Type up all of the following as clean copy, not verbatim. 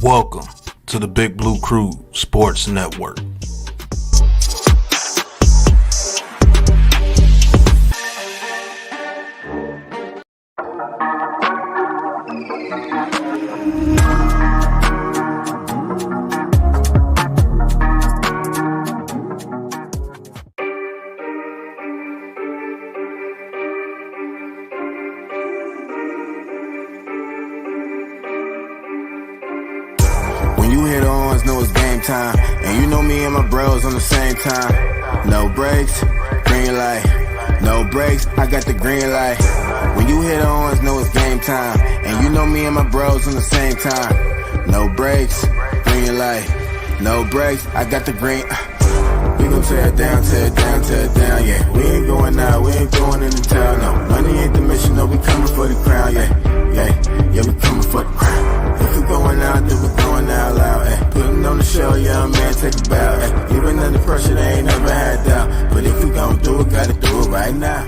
Welcome to the Big Blue Krew Sports Network. When you hit ons, know it's game time. And you know me and my bros on the same time. No breaks, green light. No breaks, I got the green light. When you hit ons, know it's game time. And you know me and my bros on the same time. No breaks, green light. No breaks, I got the green. We gon' tear it down, tear it down, tear it down, yeah. We ain't going out, we ain't going into town, no. Money ain't the mission, no, we coming for the crown, yeah, we coming for the crown. If we going out, then we going out loud, eh. Putting on the show, young man, take a bow, eh. Even under pressure, they ain't never had doubt. But if we gon' do it, gotta do it right now.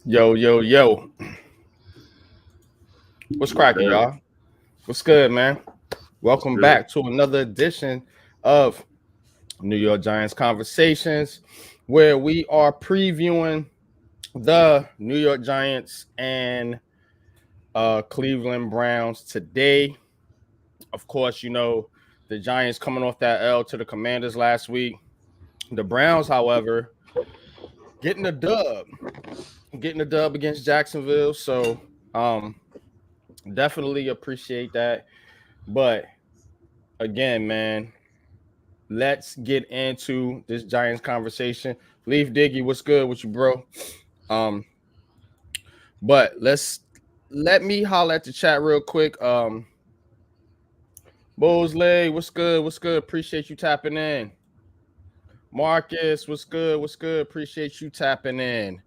Yo. What's cracking, y'all? What's good, man? Welcome back to another edition of New York Giants Conversations, where we are previewing the New York Giants and Cleveland Browns today. Of course, you know, the Giants coming off that L to the Commanders last week. The Browns, however, getting a dub against Jacksonville. So definitely appreciate that. But again, man, let's get into this Giants conversation. Leaf Diggy, what's good with you, bro? But let me holler at the chat real quick. Bosley, what's good? What's good? Appreciate you tapping in. Marcus, what's good? What's good? Appreciate you tapping in.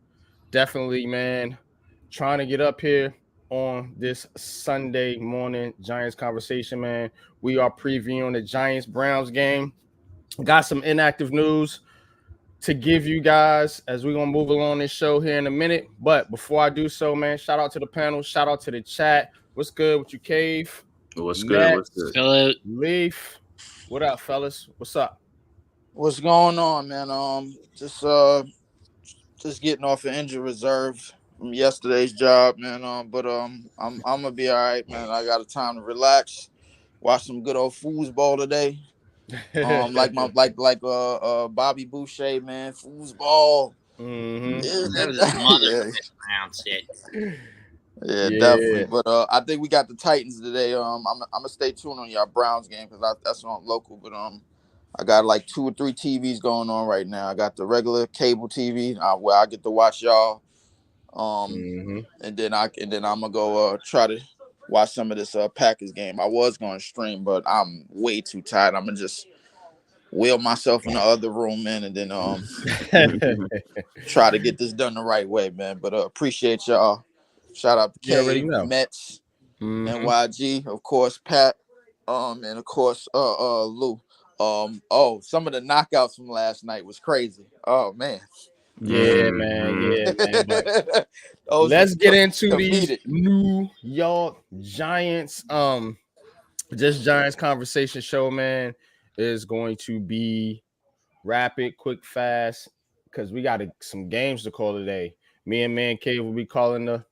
Definitely, man. Trying to get up here on this Sunday morning Giants conversation, man. We are previewing the Giants-Browns game. Got some inactive news to give you guys as we're going to move along this show here in a minute. But before I do so, man, shout out to the panel. Shout out to the chat. What's good with you, Cave? What's Matt, good? What's good? Leaf. What up, fellas? What's up? What's going on, man? Just getting off of injury reserve from yesterday's job, man. But I'm gonna be all right, man. I got a time to relax, watch some good old foosball today. Like Bobby Boucher, man, foosball. Yeah, definitely. But I think we got the Titans today. I'm gonna stay tuned on y'all Browns game because that's on local. But I got like 2 or 3 TVs going on right now. I got the regular cable TV where I get to watch y'all. And then I'm gonna go try to watch some of this Packers game. I was gonna stream, but I'm way too tired. I'm gonna just wheel myself in the other room, man, and then try to get this done the right way, man. But appreciate y'all. Shout out to K, Mets, NYG, of course, Pat, and of course Lou. Some of the knockouts from last night was crazy. Oh man. Yeah, man. But let's get into these New York Giants. This Giants conversation show, man, is going to be rapid, quick, fast, because we got some games to call today. Me and Man Cave will be calling the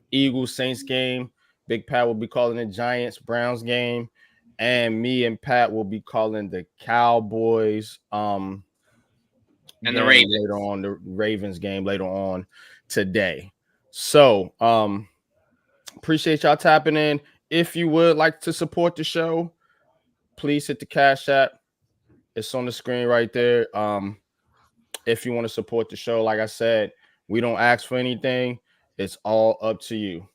Eagles Saints game. Big Pat will be calling the Giants Browns game. And me and Pat will be calling the Cowboys and the Ravens later on, the Ravens game later on today. So appreciate y'all tapping in. If you would like to support the show, please hit the Cash App. It's on the screen right there. If you want to support the show, like I said, we don't ask for anything. It's all up to you.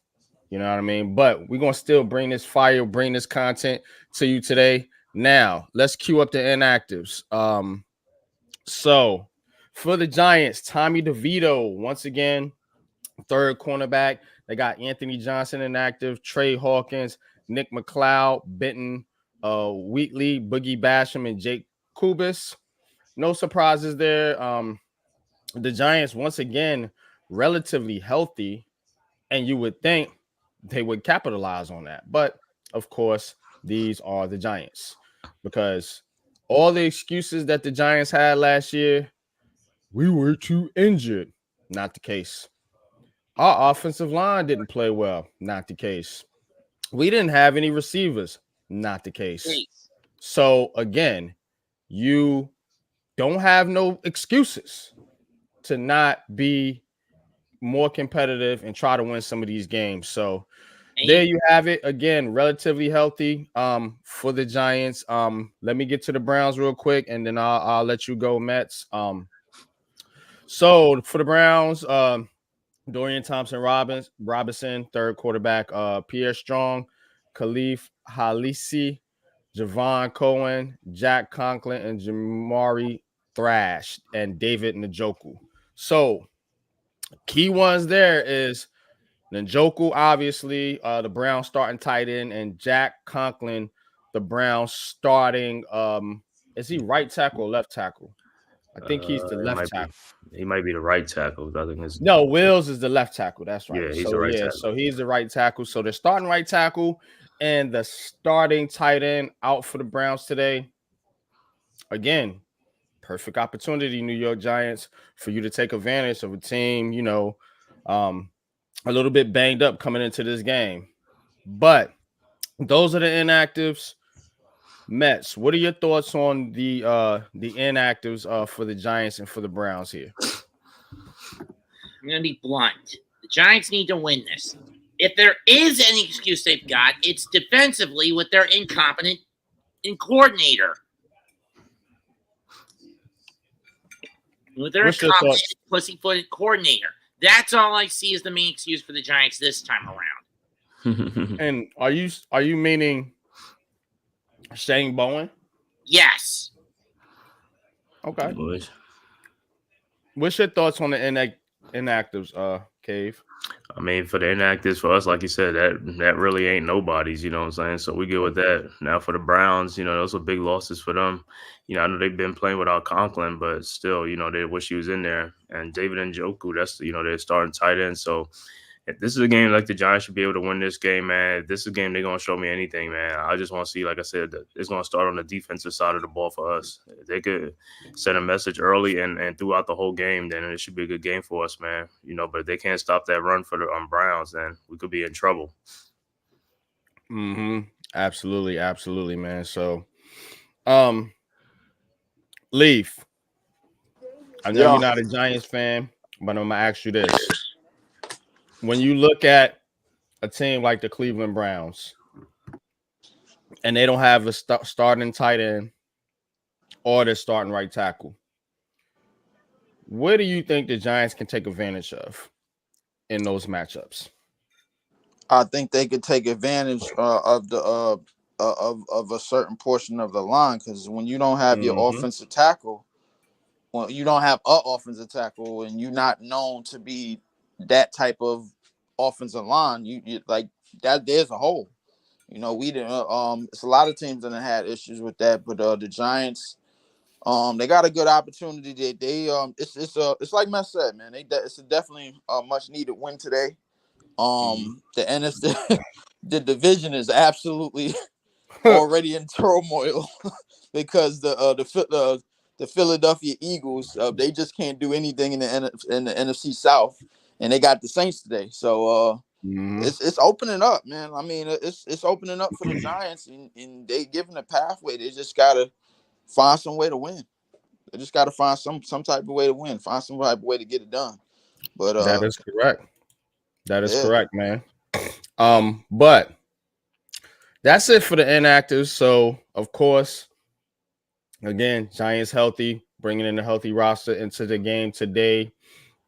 You know what I mean? But we're going to still bring this content to you today. Now, let's cue up the inactives. So, for the Giants, Tommy DeVito, once again, third cornerback. They got Anthony Johnson inactive, Trey Hawkins, Nick McLeod, Benton, Wheatley, Boogie Basham, and Jake Kubis. No surprises there. The Giants, once again, relatively healthy. And you would think they would capitalize on that. But of course, these are the Giants, because all the excuses that the Giants had last year, we were too injured. Not the case. Our offensive line didn't play well. Not the case. We didn't have any receivers. Not the case. So again, you don't have no excuses to not be more competitive and try to win some of these games. So there you have it. Again, relatively healthy for the Giants. Let me get to the Browns real quick, and then I'll let you go, Mets. So for the Browns, Dorian Thompson-Robinson, third quarterback, Pierre Strong, Khalif Halisi, Javon Cohen, Jack Conklin, and Jamari Thrash, and David Njoku. So key ones there is Njoku, obviously, the Browns starting tight end, and Jack Conklin, the Browns starting. Is he right tackle or left tackle? I think he's the left tackle. He might be the right tackle. I think it's no. Wills is the left tackle. That's right. Yeah, he's the right tackle. So he's the right tackle. So they're starting right tackle, and the starting tight end out for the Browns today. Again, perfect opportunity, New York Giants, for you to take advantage of a team, a little bit banged up coming into this game. But those are the inactives. Mets, what are your thoughts on the inactives for the Giants and for the Browns here? I'm going to be blunt. The Giants need to win this. If there is any excuse they've got, it's defensively with their incompetent coordinator. With their incompetent pussyfooted coordinator. That's all I see as the main excuse for the Giants this time around. And are you meaning Shane Bowen? Yes. Okay. What's your thoughts on the inactives, Cave? I mean, for the inactives, for us, like you said, that really ain't nobody's, you know what I'm saying? So we good with that. Now for the Browns, those are big losses for them. I know they've been playing without Conklin, but still, they wish he was in there. And David Njoku, that's, they're starting tight end. So if this is a game like the Giants should be able to win this game, man. If this is a game they're going to show me anything, man. I just want to see, like I said, that it's going to start on the defensive side of the ball for us. If they could send a message early and throughout the whole game, then it should be a good game for us, man. But if they can't stop that run for the Browns, then we could be in trouble. Absolutely, absolutely, man. So, Leaf, I know you're not a Giants fan, but I'm going to ask you this. When you look at a team like the Cleveland Browns and they don't have a starting tight end or their starting right tackle, what do you think the Giants can take advantage of in those matchups? I think they could take advantage of the of a certain portion of the line, because when you don't have your offensive tackle, when you don't have an offensive tackle and you're not known to be that type of offensive line, you like that. There's a hole. We didn't. It's a lot of teams that have had issues with that, but the Giants, they got a good opportunity. It's like Matt said, man. It's definitely a much needed win today. The NFC, the division is absolutely already in turmoil because the Philadelphia Eagles, they just can't do anything in the NFC South. And they got the Saints today, so it's opening up, man. I mean, it's opening up for the Giants, and they giving a pathway. They just gotta find some way to win. They just gotta find some type of way to win. Find some type of way to get it done. But that is correct. That is correct, man. But that's it for the inactives. So, of course, again, Giants healthy, bringing in a healthy roster into the game today.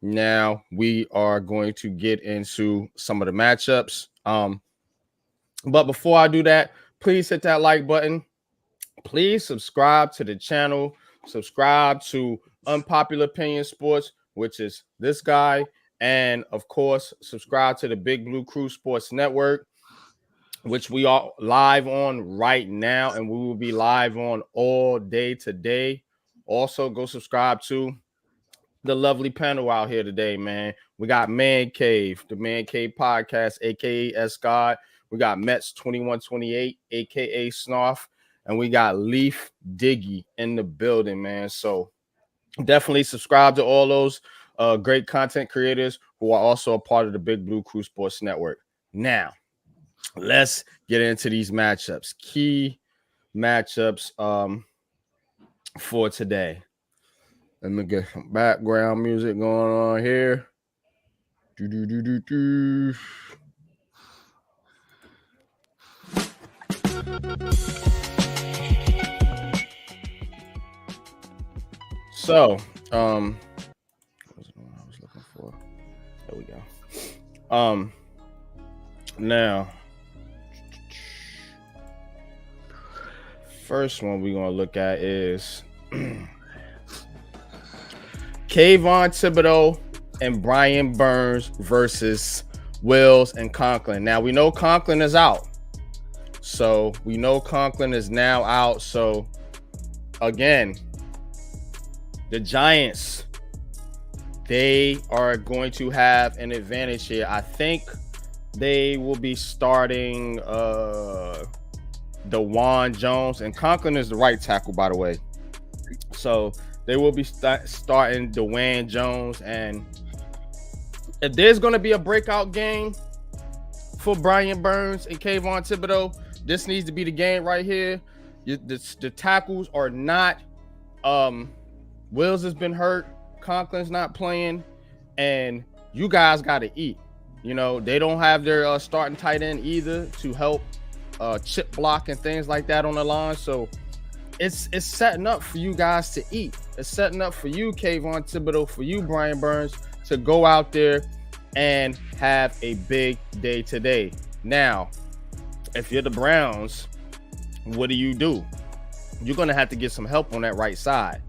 Now we are going to get into some of the matchups. But before I do that, please hit that like button. Please subscribe to the channel. Subscribe to Unpopular Opinion Sports, which is this guy. And, of course, subscribe to the Big Blue Krew Sports Network, which we are live on right now, and we will be live on all day today. Also, go subscribe to the lovely panel out here today, man. We got Man Cave, the Man Cave podcast, aka S God. We got Mets 2128, aka Snarf, and we got Leaf Diggy in the building, man. So definitely subscribe to all those great content creators who are also a part of the Big Blue Krew Sports Network. Now, let's get into these matchups. Key matchups for today. Let me get some background music going on here. So, what was the one I was looking for? There we go. Now, first one we're gonna look at is Kayvon Thibodeau and Brian Burns versus Wills and Conklin. Now we know Conklin is out. So we know Conklin is now out. So again, the Giants, they are going to have an advantage here. I think they will be starting DeJuan Jones, and Conklin is the right tackle, by the way. So they will be starting DeJuan Jones, and if there's going to be a breakout game for Brian Burns and Kayvon Thibodeau, this needs to be the game right here. The tackles are not. Wills has been hurt. Conklin's not playing, and you guys got to eat. You know, they don't have their starting tight end either to help chip block and things like that on the line. So it's setting up for you guys to eat. It's setting up for you, Kayvon Thibodeau, for you, Brian Burns, to go out there and have a big day today. Now, if you're the Browns, what do? You're going to have to get some help on that right side,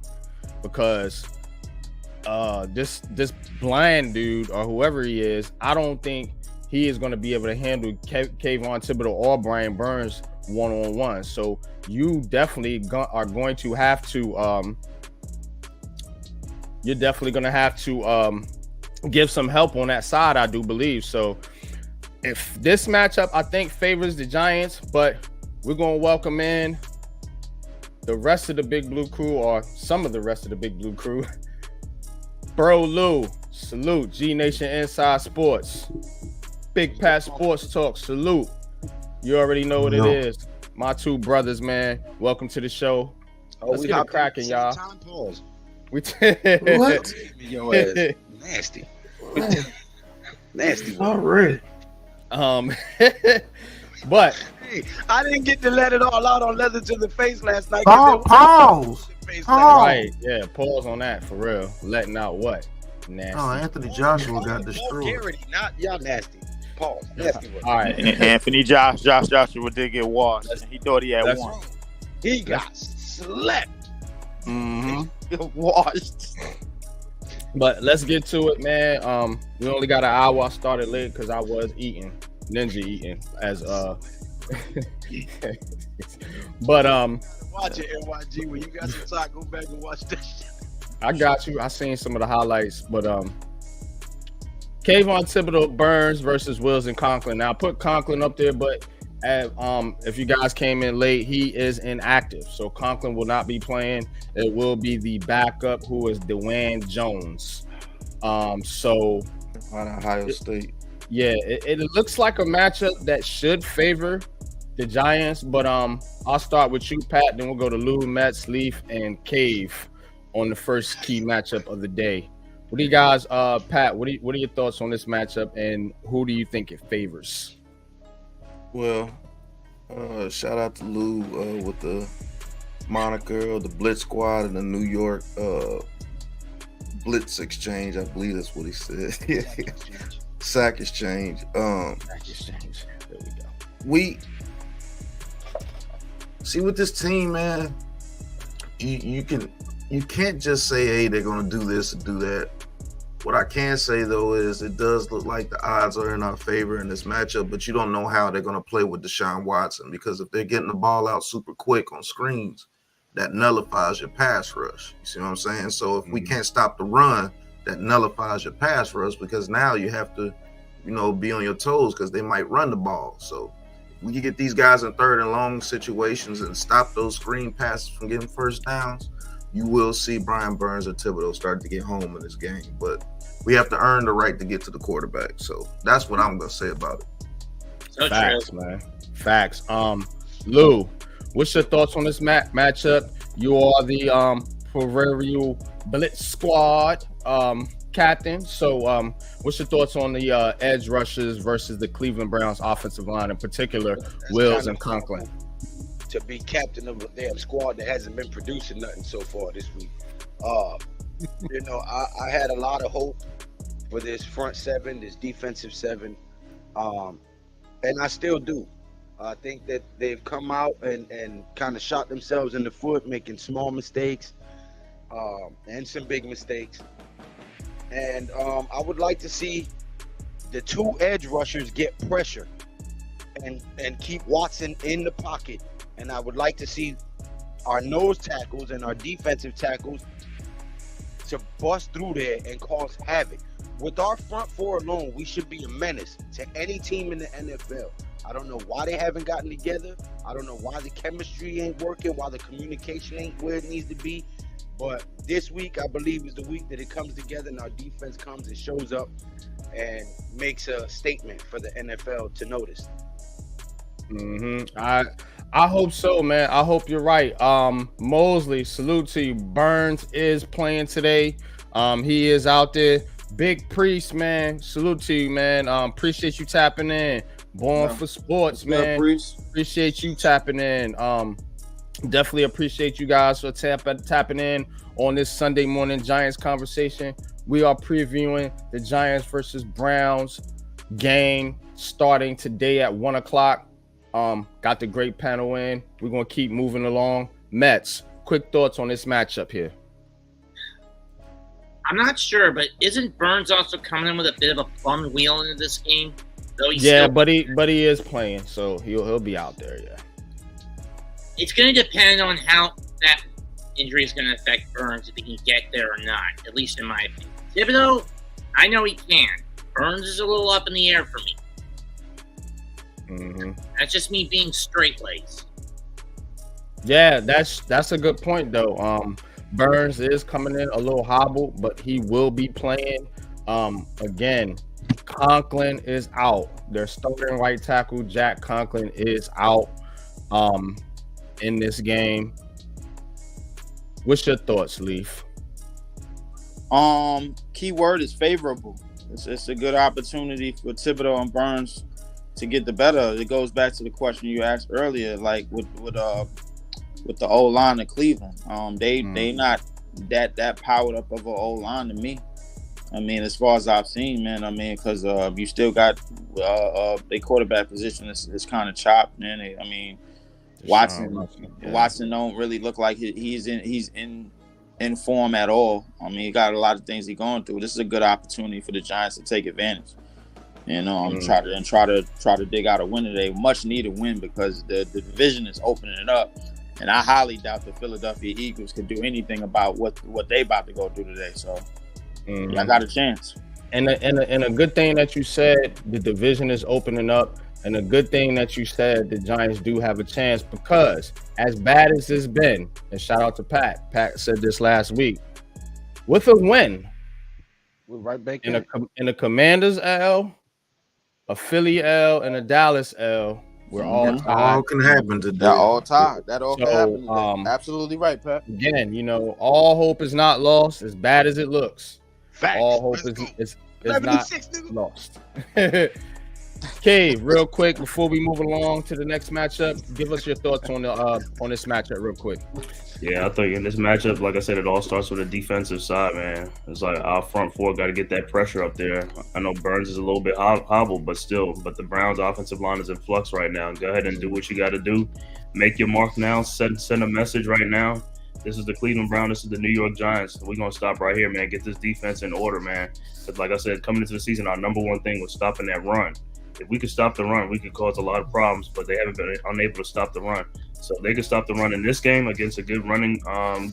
because this blind dude or whoever he is, I don't think he is going to be able to handle Kayvon Thibodeau or Brian Burns one-on-one. So you definitely are going to have to give some help on that side, I do believe. So if this matchup, I think, favors the Giants, but we're going to welcome in the rest of the Big Blue Krew, or some of the rest of the Big Blue Krew. Bro Lou, salute. G Nation Inside Sports. Big Pat Sports Talk, salute. You already know what it is. My two brothers, man. Welcome to the show. Let's get it cracking, y'all. We what? Your ass nasty. Nasty. Already. But hey, I didn't get to let it all out on Leather to the Face last night. Pause. Right, yeah, pause on that for real. Letting out what? Nasty. Oh, Anthony Joshua got destroyed. Not y'all nasty. Pause. Nasty. All right. Anthony Joshua did get washed. He thought he had one. He got slept. Washed. But let's get to it, man. We only got an hour. I started late because I was ninja eating as but watch it, NYG. When you got some time, go back and watch that shit. I got you. I seen some of the highlights, but Kayvon Thibodeau Burns versus Wills and Conklin. Now I put Conklin up there, but if you guys came in late, he is inactive, so Conklin will not be playing. It will be the backup, who is DeJuan Jones. So On Ohio State. yeah, it looks like a matchup that should favor the Giants, but I'll start with you, Pat. Then we'll go to Lou, Mets, Leaf, and Cave on the first key matchup of the day. What do you guys, Pat? What are your thoughts on this matchup, and who do you think it favors? Well, shout out to Lou with the moniker of the Blitz Squad and the New York Blitz Exchange. I believe that's what he said. Sack Exchange. Sack Exchange. There we go. We see with this team, man. You can't just say, hey, they're gonna do this and do that. What I can say though is it does look like the odds are in our favor in this matchup, but you don't know how they're gonna play with Deshaun Watson, because if they're getting the ball out super quick on screens, that nullifies your pass rush. You see what I'm saying? So if we can't stop the run, that nullifies your pass rush, because now you have to, be on your toes because they might run the ball. So if we can get these guys in third and long situations and stop those screen passes from getting first downs, you will see Brian Burns or Thibodeau start to get home in this game. But we have to earn the right to get to the quarterback. So that's what I'm going to say about it. So Facts, true. man. Facts. Lou, what's your thoughts on this matchup? You are the proverbial blitz squad captain. So what's your thoughts on the edge rushers versus the Cleveland Browns offensive line, in particular, Wills and Conklin? To be captain of a damn squad that hasn't been producing nothing so far this week. I had a lot of hope for this front seven, this defensive seven, and I still do. I think that they've come out and kind of shot themselves in the foot, making small mistakes and some big mistakes. And I would like to see the two edge rushers get pressure and keep Watson in the pocket. And I would like to see our nose tackles and our defensive tackles to bust through there and cause havoc. With our front four alone, we should be a menace to any team in the NFL. I don't know why they haven't gotten together. I don't know why the chemistry ain't working, why the communication ain't where it needs to be. But this week, I believe, is the week that it comes together and our defense comes and shows up and makes a statement for the NFL to notice. I hope so, man. I hope you're right. Mosley, salute to you. Burns is playing today. He is out there. Big Priest, man. Salute to you, man. Appreciate you tapping in. Born for sports, man. Appreciate you tapping in. Definitely appreciate you guys for tapping in on this Sunday morning Giants conversation. We are previewing the Giants versus Browns game starting today at 1:00. Got the great panel in. We're going to keep moving along. Mets, quick thoughts on this matchup here. I'm not sure, but isn't Burns also coming in with a bit of a bum wheel into this game? Though but he is playing, so he'll be out there, yeah. It's going to depend on how that injury is going to affect Burns, if he can get there or not, at least in my opinion. Thibodeau, I know he can. Burns is a little up in the air for me. That's just me being straight-laced. Yeah, that's a good point, though. Burns is coming in a little hobbled, but he will be playing. Again, Conklin is out. Their starting right tackle, Jack Conklin, is out in this game. What's your thoughts, Leaf? Key word is favorable. It's a good opportunity for Thibodeau and Burns to get the better. It goes back to the question you asked earlier, like with the O-line of Cleveland. They not that powered up of an O-line to me. I mean, as far as I've seen, man. I mean, because you still got their quarterback position is kind of chopped, man. Watson don't really look like he's in form at all. I mean, he got a lot of things he's going through. This is a good opportunity for the Giants to take advantage. Try to dig out a win today. Much needed win, because the division is opening it up, and I highly doubt the Philadelphia Eagles could do anything about what they about to go through today. So, I got a chance. And a good thing that you said the division is opening up, and a good thing that you said the Giants do have a chance, because as bad as it's been, and shout out to Pat. Pat said this last week. With a win, We're right back in a Commanders L, a Philly L, and a Dallas L, we're all tied. All can happen today. That all tied. That all can happen today. Absolutely right, Pat. Again, all hope is not lost, as bad as it looks. Facts. All hope is not lost. Cave, real quick, before we move along to the next matchup, give us your thoughts on this matchup real quick. Yeah, I think in this matchup, like I said, it all starts with the defensive side, man. It's like our front four got to get that pressure up there. I know Burns is a little bit hobbled, but the Browns' offensive line is in flux right now. Go ahead and do what you got to do. Make your mark now. Send a message right now. This is the Cleveland Browns. This is the New York Giants. We're going to stop right here, man. Get this defense in order, man. Because like I said, coming into the season, our number one thing was stopping that run. If we could stop the run, we could cause a lot of problems, but they haven't been unable to stop the run. So they can stop the run in this game against a good running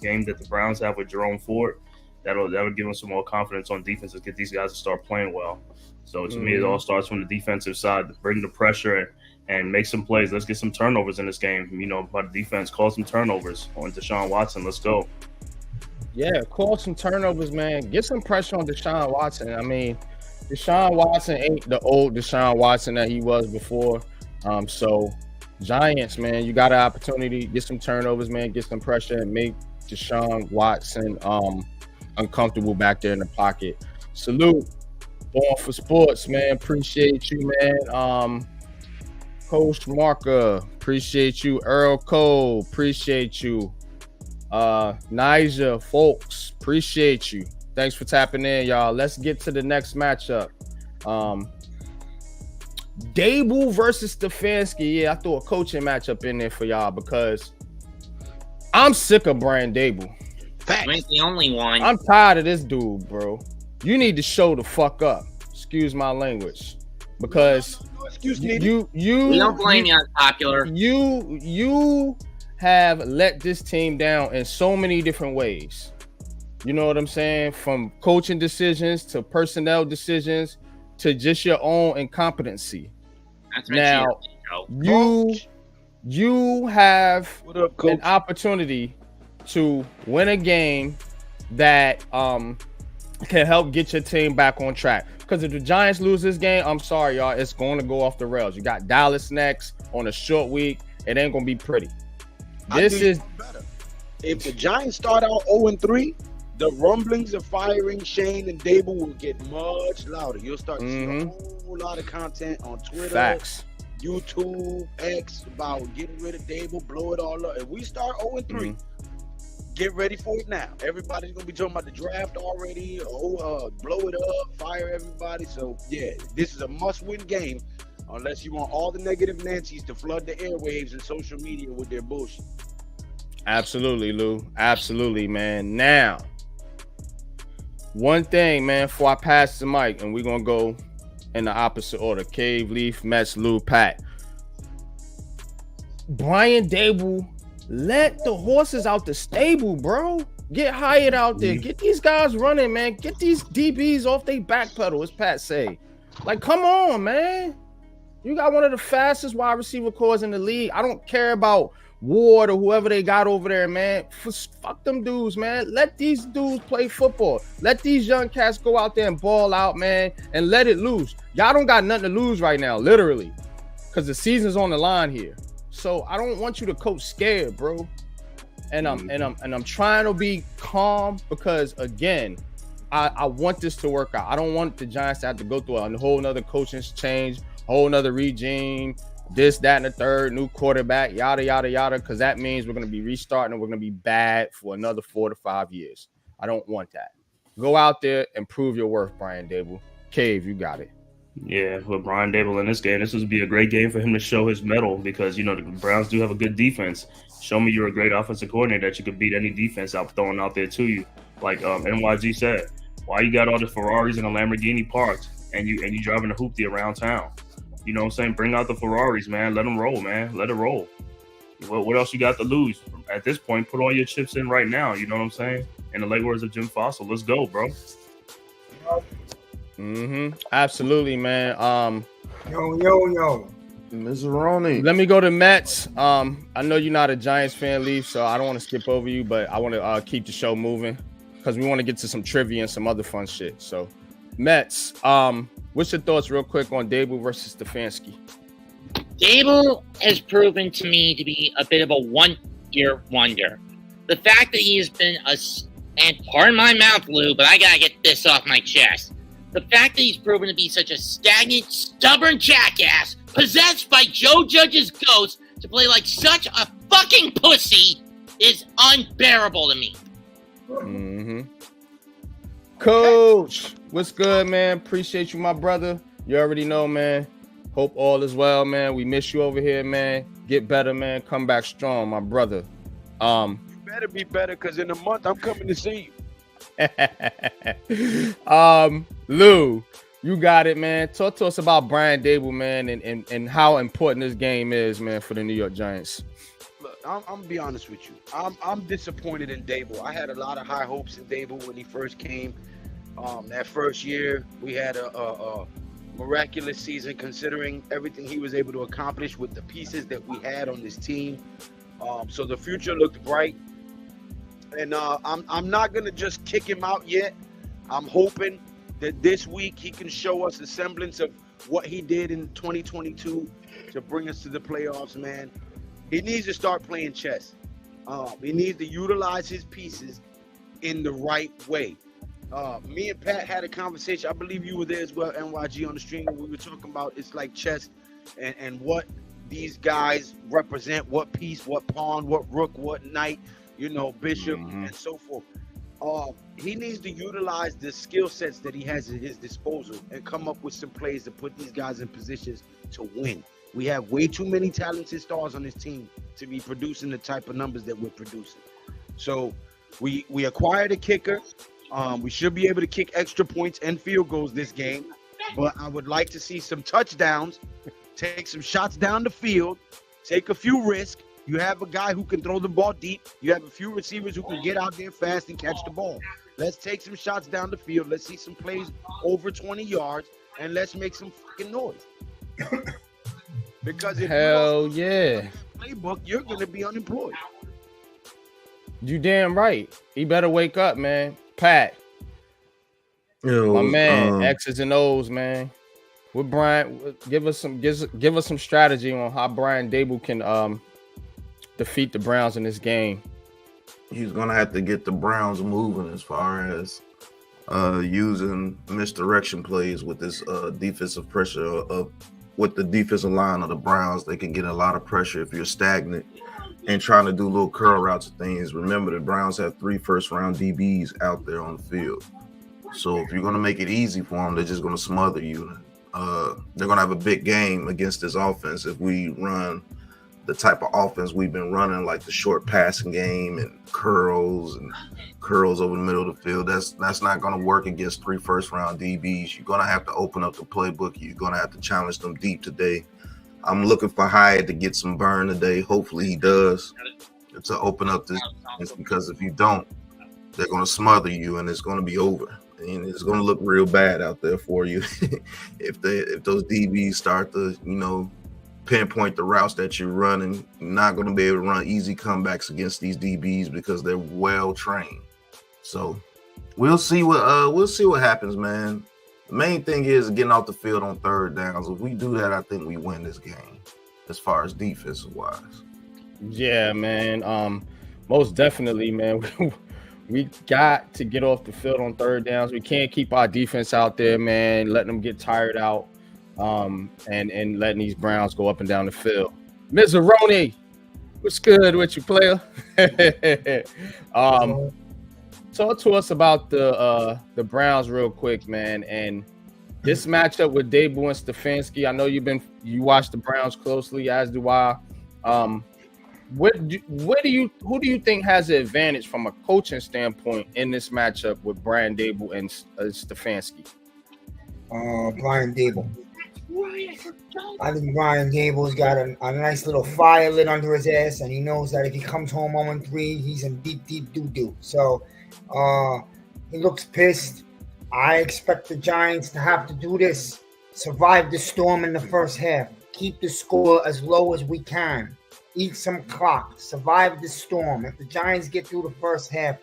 game that the Browns have with Jerome Ford. That'll give them some more confidence on defense to get these guys to start playing well. So to me, it all starts from the defensive side. Bring the pressure and make some plays. Let's get some turnovers in this game. By the defense, call some turnovers on Deshaun Watson. Let's go. Yeah, call some turnovers, man. Get some pressure on Deshaun Watson. I mean, Deshaun Watson ain't the old Deshaun Watson that he was before. So Giants, man, you got an opportunity. Get some turnovers, man. Get some pressure and make Deshaun Watson uncomfortable back there in the pocket. Salute. Born for Sports, man. Appreciate you, man. Coach Marker, appreciate you. Earl Cole, appreciate you. Nija, folks, appreciate you. Thanks for tapping in, y'all. Let's get to the next matchup. Dable versus Stefanski. Yeah, I threw a coaching matchup in there for y'all because I'm sick of Brian Dable. You ain't the only one. I'm tired of this dude, bro. You need to show the fuck up. Excuse my language. Because you we don't blame you, Unpopular. You have let this team down in so many different ways. You know what I'm saying? From coaching decisions to personnel decisions to just your own incompetency. That's now you have an opportunity to win a game that can help get your team back on track. Because if the Giants lose this game, I'm sorry, y'all, it's going to go off the rails. You got Dallas next on a short week. It ain't going to be pretty. If the Giants start out 0-3, the rumblings of firing Shane and Dable will get much louder. You'll start to see a whole lot of content on Twitter, YouTube, X about getting rid of Dable, blow it all up. If we start 0-3, get ready for it now. Everybody's gonna be talking about the draft already. Blow it up, fire everybody. So yeah, this is a must-win game, unless you want all the negative Nancy's to flood the airwaves and social media with their bullshit. Absolutely, Lou. Absolutely, man. Now, one thing, man, before I pass the mic, and we're gonna go in the opposite order: Cave, Leaf, Mets, Lou, Pat. Brian Dable. Let the horses out the stable, bro. Get hired out there. Get these guys running, man. Get these DBs off their back pedal, as Pat say. Like, come on, man. You got one of the fastest wide receiver cores in the league. I don't care about Ward or whoever they got over there, man. Fuck them dudes, man. Let these dudes play football. Let these young cats go out there and ball out, man, and let it loose. Y'all don't got nothing to lose right now, literally, because the season's on the line here. So I don't want you to coach scared, bro. And I'm trying to be calm because, again, I want this to work out. I don't want the Giants to have to go through a whole nother coaching change, whole nother regime, this, that, and the third, new quarterback, yada, yada, yada, because that means we're going to be restarting and we're going to be bad for another 4 to 5 years. I don't want that. Go out there and prove your worth, Brian Dable. Cave, you got it. Yeah, with Brian Dable in this game, this would be a great game for him to show his mettle because, the Browns do have a good defense. Show me you're a great offensive coordinator that you could beat any defense out throwing out there to you. Like NYG said, why you got all the Ferraris and the Lamborghini parked and you driving a hoopty around town? You know what I'm saying? Bring out the Ferraris, man. Let them roll, man. Let it roll. What else you got to lose? At this point, put all your chips in right now. You know what I'm saying? In the late words of Jim Fossil, let's go, bro. Absolutely, man. Yo, Miseroni. Let me go to Mets. I know you're not a Giants fan, Leaf, so I don't want to skip over you, but I want to keep the show moving because we want to get to some trivia and some other fun shit. So, Mets. What's your thoughts, real quick, on Dable versus Stefanski? Dable has proven to me to be a bit of a one-year wonder. The fact that he has been and pardon my mouth, Lou, but I gotta get this off my chest. The fact that he's proven to be such a stagnant, stubborn jackass, possessed by Joe Judge's ghost to play like such a fucking pussy is unbearable to me. Coach, what's good, man? Appreciate you, my brother. You already know, man. Hope all is well, man. We miss you over here, man. Get better, man. Come back strong, my brother. You better be better, because in a month I'm coming to see you. Lou, you got it, man. Talk to us about Brian Dable, man, and how important this game is, man, for the New York Giants. Look, I'm gonna be honest with you. I'm disappointed in Dable. I had a lot of high hopes in Dable when he first came. That first year, we had a miraculous season considering everything he was able to accomplish with the pieces that we had on this team. So the future looked bright. And I'm not gonna just kick him out yet. I'm hoping that this week he can show us a semblance of what he did in 2022 to bring us to the playoffs, man. He needs to start playing chess. He needs to utilize his pieces in the right way. Me and Pat had a conversation. I believe you were there as well, NYG, on the stream. We were talking about it's like chess and what these guys represent, what piece, what pawn, what rook, what knight, bishop, and so forth. He needs to utilize the skill sets that he has at his disposal and come up with some plays to put these guys in positions to win. We have way too many talented stars on this team to be producing the type of numbers that we're producing. So we acquired a kicker. We should be able to kick extra points and field goals this game, but I would like to see some touchdowns, take some shots down the field, take a few risks. You have a guy who can throw the ball deep. You have a few receivers who can get out there fast and catch the ball. Let's take some shots down the field. Let's see some plays over 20 yards, and let's make some fucking noise. Because if hell yeah, playbook, you're going to be unemployed. You damn right. He better wake up, man. Pat, my man, X's and O's, man. With Brian, give us some strategy on how Brian Dable can defeat the Browns in this game. He's gonna have to get the Browns moving as far as using misdirection plays with this defensive pressure with the defensive line of the Browns. They can get a lot of pressure if you're stagnant and trying to do little curl routes and things. Remember, the Browns have 3 first-round DBs out there on the field. So if you're going to make it easy for them, they're just going to smother you. They're going to have a big game against this offense if we run the type of offense we've been running, like the short passing game and curls over the middle of the field. That's not going to work against 3 first-round DBs. You're going to have to open up the playbook. You're going to have to challenge them deep today. I'm looking for Hyatt to get some burn today. Hopefully he does, to open up this, because if you don't, they're going to smother you and it's going to be over. And it's going to look real bad out there for you if those DBs start to, pinpoint the routes that you're running. You're not going to be able to run easy comebacks against these DBs because they're well trained. So we'll see what happens, man. The main thing is getting off the field on third downs. If we do that, I think we win this game as far as defensive wise. Yeah, man. Most definitely, man. We got to get off the field on third downs. We can't keep our defense out there, man, letting them get tired out, and letting these Browns go up and down the field. Mizzaroni, what's good with you, player? Talk to us about the Browns real quick, man, and this matchup with Dable and Stefanski. I know you watch the Browns closely, as do I. Who do you think has the advantage from a coaching standpoint in this matchup with Brian Dable and Stefanski? Brian Dable. I think Brian Dable's got a nice little fire lit under his ass, and he knows that if he comes home 0-3, he's in deep doo-doo. So he looks pissed. I expect the Giants to have to do this, survive the storm in the first half, keep the score as low as we can, eat some clock, survive the storm. If the Giants get through the first half,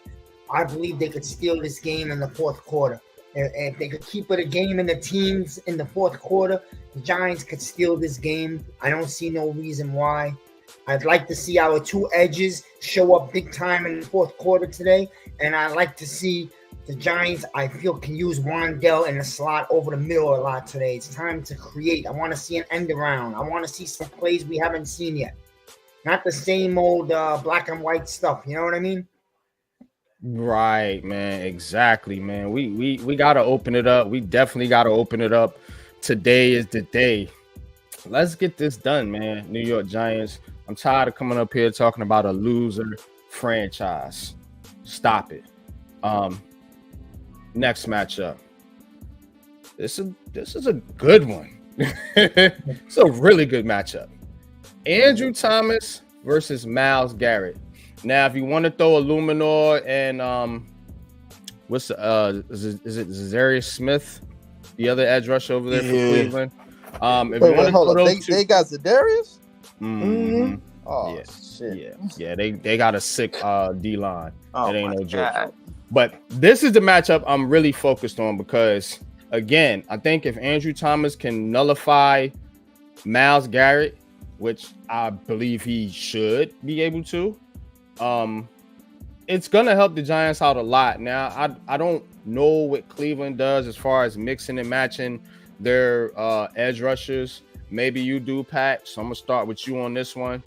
I believe they could steal this game in the fourth quarter. If they could keep it a game in the teens in the fourth quarter, the Giants could steal this game. I don't see no reason why. I'd like to see our 2 edges show up big time in the fourth quarter today. And I'd like to see the Giants, I feel, can use Wandell in the slot over the middle a lot today. It's time to create. I want to see an end around. I want to see some plays we haven't seen yet. Not the same old black and white stuff. You know what I mean? Right, man. Exactly, man. We got to open it up. We definitely got to open it up. Today is the day. Let's get this done, man. New York Giants. I'm tired of coming up here talking about a loser franchise. Stop it. Next matchup. This is a good one. It's a really good matchup. Andrew Thomas versus Myles Garrett. Now, if you want to throw a Luminor and what's is it Zarius Smith, the other edge rusher over there for Cleveland? If you want to throw those they got Za'Darius? Mm-hmm. Oh yeah. shit. Yeah, they got a sick D line. Oh, it ain't no joke. God. But this is the matchup I'm really focused on because again, I think if Andrew Thomas can nullify Myles Garrett, which I believe he should be able to, it's gonna help the Giants out a lot. Now, I don't know what Cleveland does as far as mixing and matching their edge rushers. Maybe you do, Pat. So I'm gonna start with you on this one.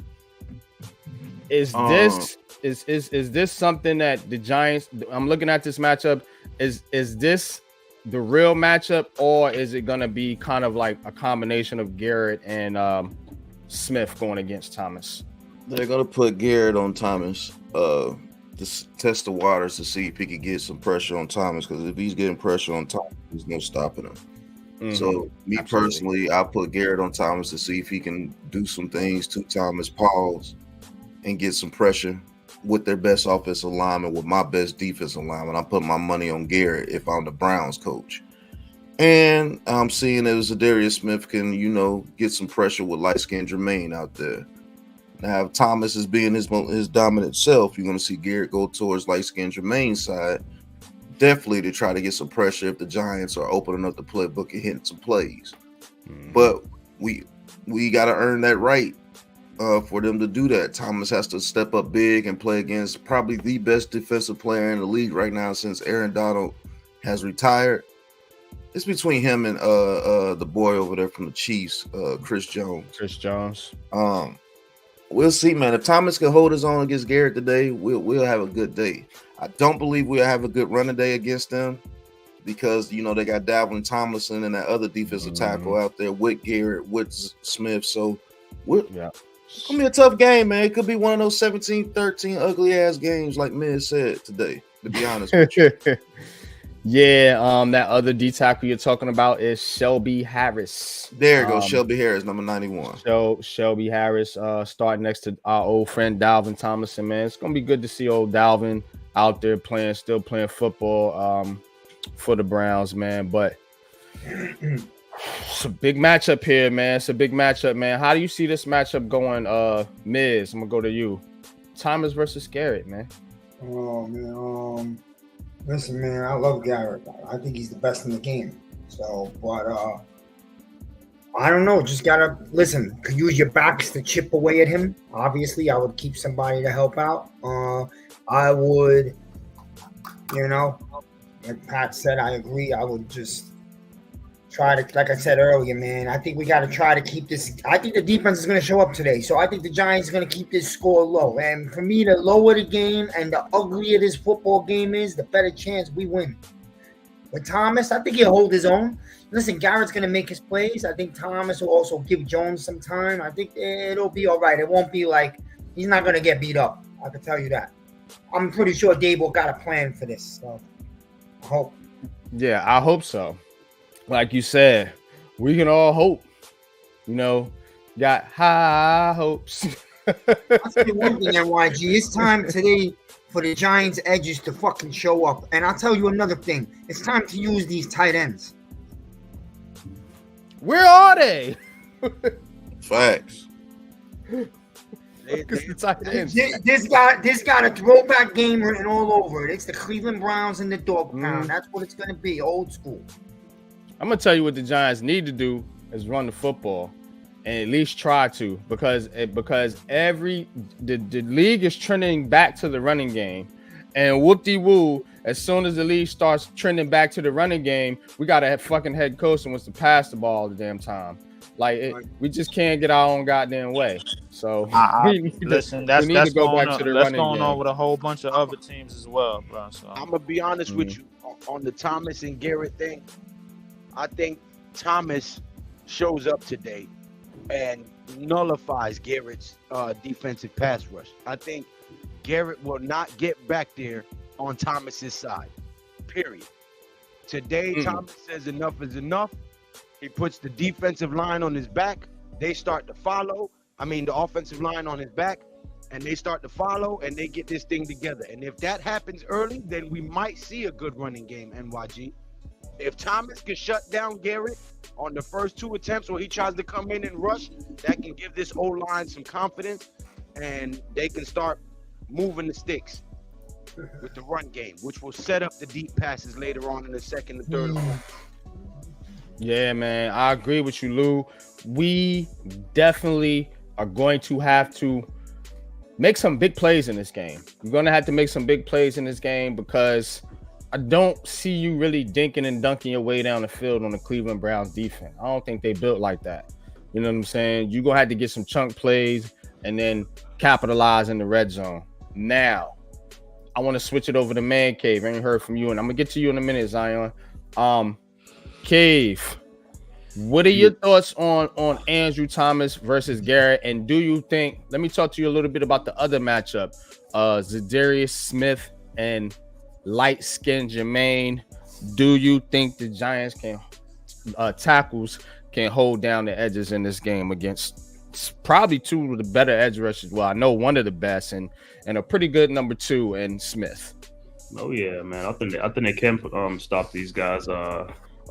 Is this something that the Giants? I'm looking at this matchup. Is this the real matchup, or is it gonna be kind of like a combination of Garrett and Smith going against Thomas? They're gonna put Garrett on Thomas. Just test the waters to see if he could get some pressure on Thomas. Because if he's getting pressure on Thomas, there's no stopping him. Mm-hmm. So me personally, I'll put Garrett on Thomas to see if he can do some things to Thomas, pause, and get some pressure with their best offensive lineman, with my best defensive lineman. I'm putting my money on Garrett if I'm the Browns coach. And I'm seeing that Za'Darius Smith can, get some pressure with light-skinned Jermaine out there. Now, if Thomas is being his dominant self, you're going to see Garrett go towards light-skinned Jermaine's side, definitely to try to get some pressure if the Giants are opening up the playbook and hitting some plays. Mm-hmm. But we got to earn that right for them to do that. Thomas has to step up big and play against probably the best defensive player in the league right now since Aaron Donald has retired. It's between him and the boy over there from the Chiefs, Chris Jones. We'll see, man. If Thomas can hold his own against Garrett today, we'll have a good day. I don't believe we'll have a good running day against them because, they got Dalvin Tomlinson and that other defensive tackle out there with Garrett, with Smith. So, it's going to be a tough game, man. It could be one of those 17-13 ugly-ass games like Miz said today, to be honest with you. Yeah, that other D tackle you're talking about is Shelby Harris. There you go, Shelby Harris, number 91. Shelby Harris starting next to our old friend Dalvin Tomlinson, man. It's gonna be good to see old Dalvin out there still playing football for the Browns, man. But it's a big matchup here, man. It's a big matchup, man. How do you see this matchup going, Miz? I'm gonna go to you. Thomas versus Garrett, man. Oh man, listen, man, I love Garrett. I think he's the best in the game. So, but I don't know. Just gotta listen. Use your backs to chip away at him. Obviously, I would keep somebody to help out. I would, like Pat said, I agree. I would just try to, like I said earlier, man. I think we got to try to keep this. I think the defense is going to show up today. So I think the Giants are going to keep this score low. And for me, the lower the game and the uglier this football game is, the better chance we win. But Thomas, I think he'll hold his own. Listen, Garrett's going to make his plays. I think Thomas will also give Jones some time. I think it'll be all right. It won't be like he's not going to get beat up. I can tell you that. I'm pretty sure Dable got a plan for this. So I hope. Yeah, I hope so. Like you said, we can all hope. Got high hopes. I'll say one thing, NYG. It's time today for the Giants' edges to fucking show up. And I'll tell you another thing. It's time to use these tight ends. Where are they? Facts. This got a throwback game written all over it. It's the Cleveland Browns and the dog pound. That's what it's going to be, old school. I'm going to tell you what the Giants need to do is run the football and at least try to because the league is trending back to the running game. And whoop-de-woo, as soon as the league starts trending back to the running game, we got a fucking head coach and wants to pass the ball all the damn time. We just can't get our own goddamn way. So that's going on with a whole bunch of other teams as well, bro. So I'm gonna be honest with you on the Thomas and Garrett thing. I think Thomas shows up today and nullifies Garrett's defensive pass rush. I think Garrett will not get back there on Thomas's side. Period. Today, Thomas says enough is enough. He puts the defensive line on his back. They start to follow. The offensive line on his back. and they start to follow and they get this thing together. And if that happens early, then we might see a good running game, NYG. If Thomas can shut down Garrett on the first 2 attempts where he tries to come in and rush, that can give this O-line some confidence, and they can start moving the sticks with the run game, which will set up the deep passes later on in the second and third round. Yeah, man, I agree with you, Lou. We definitely are going to have to make some big plays in this game. We're going to have to make some big plays in this game because I don't see you really dinking and dunking your way down the field on the Cleveland Browns defense. I don't think they built like that. You know what I'm saying? You're going to have to get some chunk plays and then capitalize in the red zone. Now, I want to switch it over to Man Cave. I ain't heard from you, and I'm going to get to you in a minute, Zion. Cave, what are your thoughts on Andrew Thomas versus Garrett? And do you think, let me talk to you a little bit about the other matchup, Zadarius Smith and light-skinned Jermaine. Do you think the Giants can tackles can hold down the edges in this game against probably 2 of the better edge rushers? Well, I know one of the best and a pretty good number 2 in Smith. Oh yeah, man. I think they can stop these guys.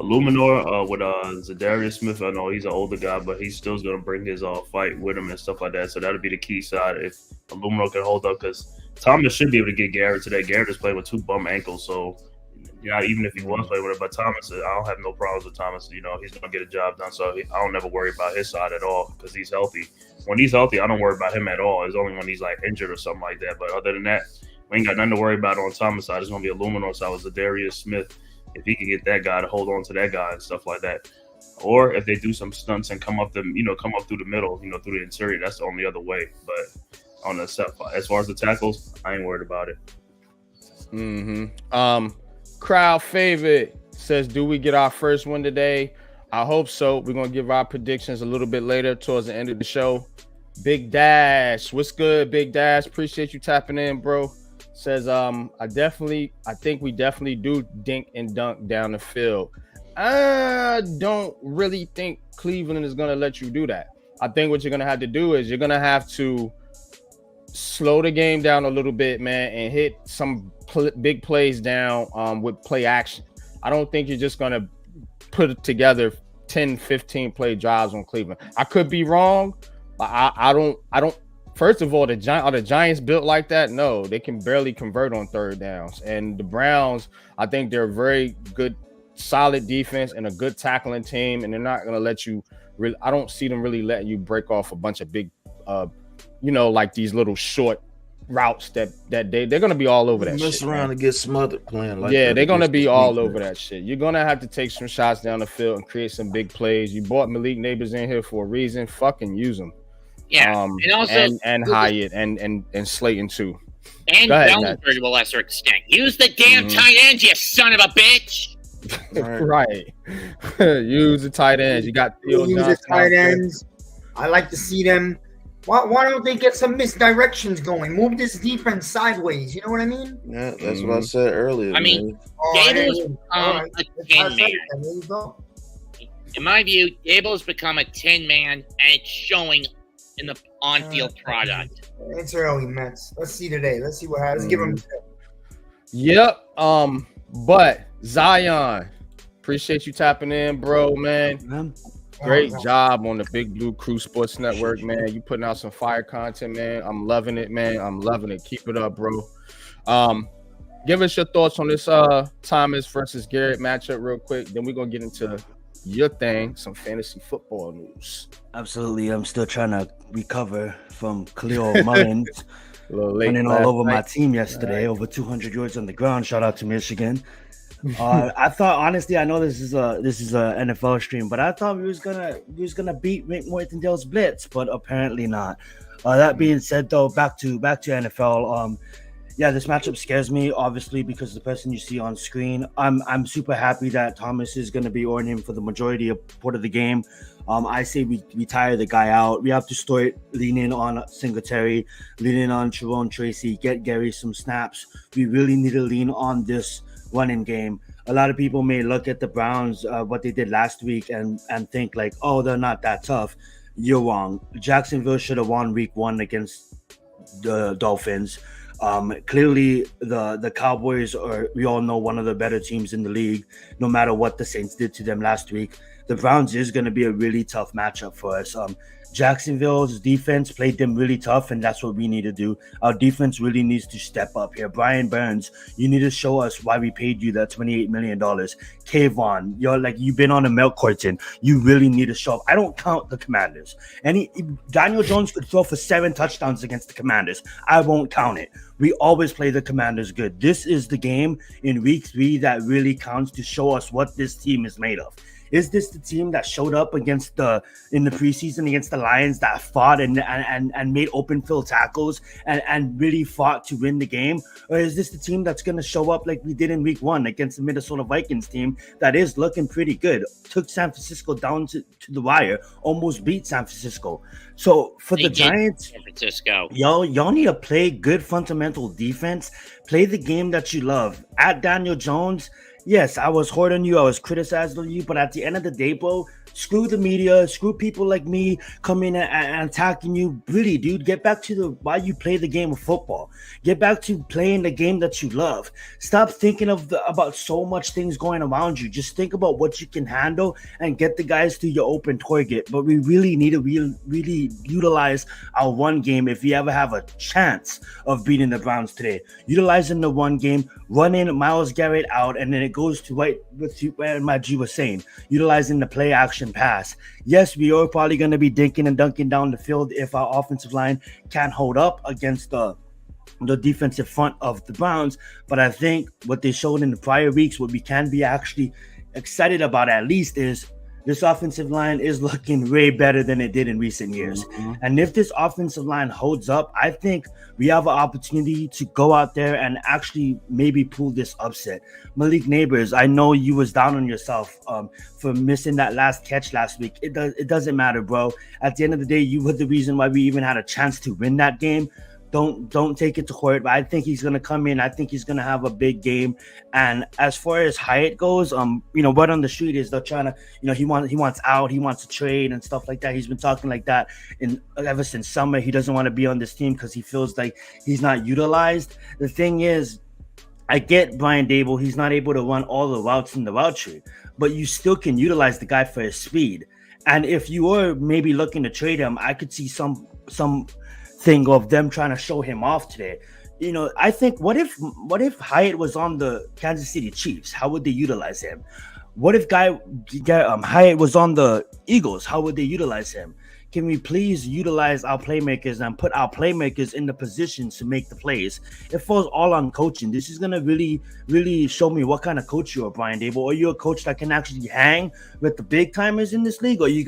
Illuminor with Zadarius Smith. I know he's an older guy, but he's still going to bring his fight with him and stuff like that. So that'll be the key side if Illuminor can hold up, because Thomas should be able to get Garrett today. Garrett is playing with 2 bum ankles, so even if he was playing with it, but Thomas, I don't have no problems with Thomas. He's going to get a job done. So I don't never worry about his side at all because he's healthy. When he's healthy, I don't worry about him at all. It's only when he's like injured or something like that. But other than that, we ain't got nothing to worry about on Thomas' side. It's going to be Illuminor side with Zadarius Smith. If he can get that guy to hold on to that guy and stuff like that, or if they do some stunts and come up through the middle, through the interior, that's the only other way. But on the set, as far as the tackles, I ain't worried about it. Crowd favorite says, do we get our first win today? I hope so. We're gonna give our predictions a little bit later towards the end of the show. Big Dash, what's good, Big Dash? Appreciate you tapping in, bro. Says, I think we definitely do dink and dunk down the field. I don't really think Cleveland is going to let you do that. I think what you're going to have to do is you're going to have to slow the game down a little bit, man, and hit some big plays down with play action. I don't think you're just going to put together 10, 15 play drives on Cleveland. I could be wrong, but I don't. First of all, are the Giants built like that? No, they can barely convert on third downs. And the Browns, I think they're a very good, solid defense and a good tackling team. And they're not going to let you really, I don't see them really letting you break off a bunch of big, like these little short routes that they're going to be all over that shit. Mess around and get smothered playing like that. They're going to be all over that shit. You're going to have to take some shots down the field and create some big plays. You brought Malik Neighbors in here for a reason. Fucking use them. Yeah, and also and Hyatt and Slayton too, and Bellman to a lesser extent. Use the damn tight ends, you son of a bitch. Right. Use the tight ends. You got Theo use the tight ends. I like to see them. Why don't they get some misdirections going? Move this defense sideways. You know what I mean? Yeah, that's what I said earlier. I mean, Gable's a 10-man. In my view, Gable's become a 10-man, and it's showing in the on-field product. It's early, Mets. Let's see today. Let's see what happens. Let's give them. Yep. But Zion, appreciate you tapping in, bro, man. Great job on the Big Blue Krew Sports Network, man. You putting out some fire content, man. I'm loving it, man. I'm loving it. Keep it up, bro. Give us your thoughts on this Thomas versus Garrett matchup real quick. Then we're gonna get into your thing, some fantasy football news. Absolutely. I'm still trying to recover from Khalil Mullins running all over my team yesterday, over 200 yards on the ground. Shout out to Michigan. I thought, honestly, I know this is a NFL stream, but I thought we was gonna beat Rick Martindale's blitz, but apparently not. That being said, though, back to NFL. Yeah, this matchup scares me, obviously, because the person you see on screen. I'm super happy that Thomas is going to be on him for the majority of part of the game. I say we tire the guy out. We have to start leaning on Singletary, leaning on Tyrone Tracy, get Gary some snaps. We really need to lean on this running game. A lot of people may look at the Browns, what they did last week, and think like, oh, they're not that tough. You're wrong. Jacksonville should have won week 1 against the Dolphins. Clearly, the Cowboys are, we all know, one of the better teams in the league, no matter what the Saints did to them last week. The Browns is going to be a really tough matchup for us. Jacksonville's defense played them really tough, and that's what we need to do. Our defense really needs to step up here. Brian Burns, you need to show us why we paid you that $28 million. Kayvon, you've been on a milk carton. You really need to show up. I don't count the Commanders. Daniel Jones could throw for 7 touchdowns against the Commanders. I won't count it. We always play the Commanders good. This is the game in week 3 that really counts to show us what this team is made of. Is this the team that showed up in the preseason against the Lions, that fought and made open field tackles and really fought to win the game? Or is this the team that's going to show up like we did in week 1 against the Minnesota Vikings team that is looking pretty good? Took San Francisco down to the wire, almost beat San Francisco. So for the Giants, San Francisco, y'all need to play good fundamental defense. Play the game that you love. At Daniel Jones, yes, I was hard on you. I was criticizing you. But at the end of the day, bro, screw the media. Screw people like me coming and attacking you. Really, dude, get back to why you play the game of football. Get back to playing the game that you love. Stop thinking about so much things going around you. Just think about what you can handle and get the guys to your open target. But we really need to really utilize our one game if we ever have a chance of beating the Browns today. Utilizing the one game, running Myles Garrett out, and then it goes to what Maji was saying, utilizing the play action pass. Yes, we are probably going to be dinking and dunking down the field if our offensive line can't hold up against the defensive front of the Browns. But I think what they showed in the prior weeks, what we can be actually excited about at least, is this offensive line is looking way better than it did in recent years. Mm-hmm. And if this offensive line holds up, I think we have an opportunity to go out there and actually maybe pull this upset. Malik Neighbors, I know you was down on yourself for missing that last catch last week. It doesn't matter, bro. At the end of the day, you were the reason why we even had a chance to win that game. Don't take it to heart, but I think he's gonna come in. I think he's gonna have a big game. And as far as Hyatt goes, word on the street is they're trying to, he wants out, he wants to trade and stuff like that. He's been talking like that ever since summer. He doesn't want to be on this team because he feels like he's not utilized. The thing is, I get Brian Dable, he's not able to run all the routes in the route tree, but you still can utilize the guy for his speed. And if you were maybe looking to trade him, I could see some thing of them trying to show him off today. I think what if Hyatt was on the Kansas City Chiefs? How would they utilize him? What if Hyatt was on the Eagles? How would they utilize him? Can we please utilize our playmakers and put our playmakers in the positions to make the plays? It falls all on coaching. This is gonna really, really show me what kind of coach you are, Brian Dable. Are you a coach that can actually hang with the big timers in this league? Or are you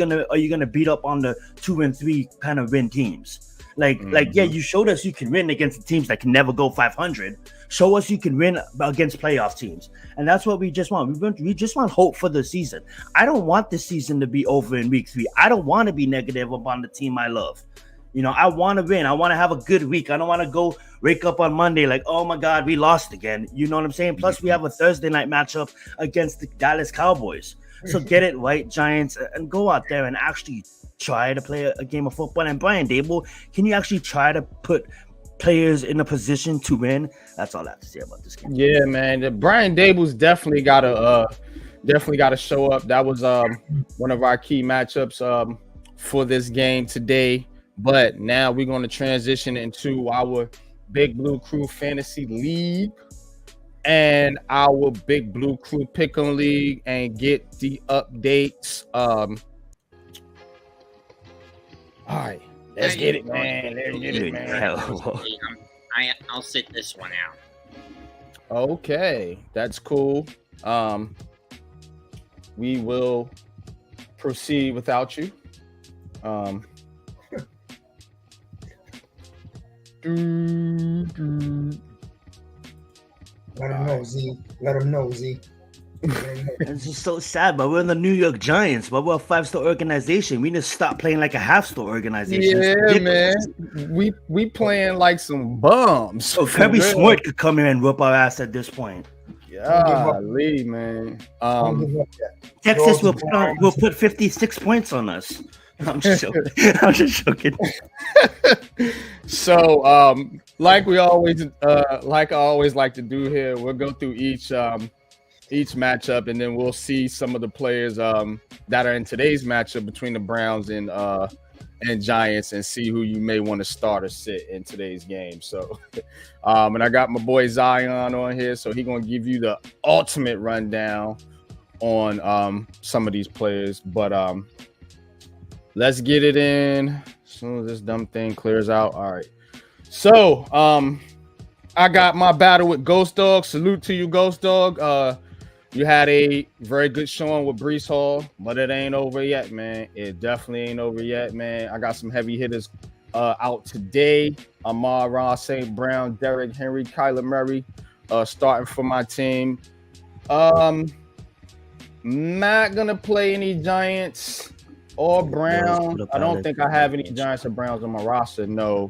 gonna beat up on the 2 and 3 kind of win teams? Yeah, you showed us you can win against the teams that can never go 500. Show us you can win against playoff teams. And that's what we just want. We just want hope for the season. I don't want this season to be over in week 3. I don't want to be negative upon the team I love. I want to win. I want to have a good week. I don't want to go wake up on Monday like, oh my God, we lost again. You know what I'm saying? Plus, we have a Thursday night matchup against the Dallas Cowboys. So get it right, Giants, and go out there and actually try to play a game of football. And Brian Dable, can you actually try to put players in a position to win? That's all I have to say about this game. Yeah, man. Brian Dable's definitely gotta show up. That was one of our key matchups for this game today. But now we're going to transition into our Big Blue Krew Fantasy League and our Big Blue Krew Pick'em League and get the updates. All right, let's get it, man. Let's get it, man. I'll sit this one out. Okay, that's cool. We will proceed without you. Let him know, Z. Let him know, Z. It's just so sad, but we're in the New York Giants, but we're a 5-star organization. We need to stop playing like a half-star organization. Yeah, man. We playing like some bums. So Kirby Smart could come in and whoop our ass at this point. Golly, man. Texas will put 56 points on us. I'm just joking. So, like I always like to do here, we'll go through each matchup, and then we'll see some of the players that are in today's matchup between the Browns and Giants, and see who you may want to start or sit in today's game. So, and I got my boy Zion on here, so he's gonna give you the ultimate rundown on some of these players. But let's get it in as soon as this dumb thing clears out. All right. So I got my battle with Ghost Dog. Salute to you, Ghost Dog. You had a very good showing with Breece Hall, but it ain't over yet, man. It definitely ain't over yet, man. I got some heavy hitters out today. Amon-Ra St. Brown, Derrick Henry, Kyler Murray starting for my team. Not gonna play any Giants or Browns. I don't think I have any Giants or Browns on my roster. No.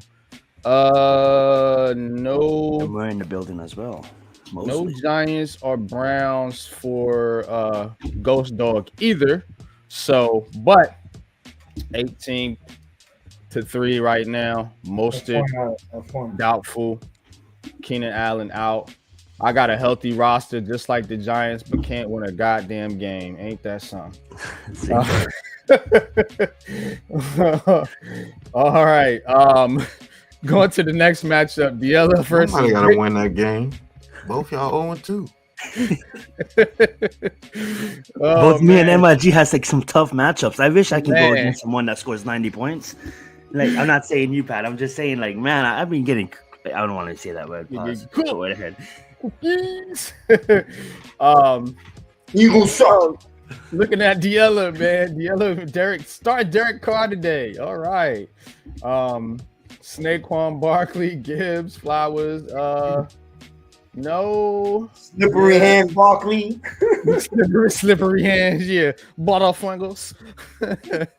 No. And we're in the building as well. Mostly. No Giants or Browns for Ghost Dog either. So, but 18-3 right now. Mostert doubtful. Keenan Allen out. I got a healthy roster just like the Giants, but can't win a goddamn game. Ain't that something? All right. Going to the next matchup. The other first. Somebody got to win that game. Both y'all 0-2. Both me and MIG has like some tough matchups. I wish I could go against someone that scores 90 points. Like, I'm not saying you, Pat. I'm just saying, like, man, I've been getting. I don't want to say that word. Go ahead. You go so. Looking at D'Ella, man. D'Ella, start Derek Carr today. All right. Saquon Barkley, Gibbs, Flowers. No. Slippery hand, Barkley. slippery hands, yeah. Butterfingers. Yep.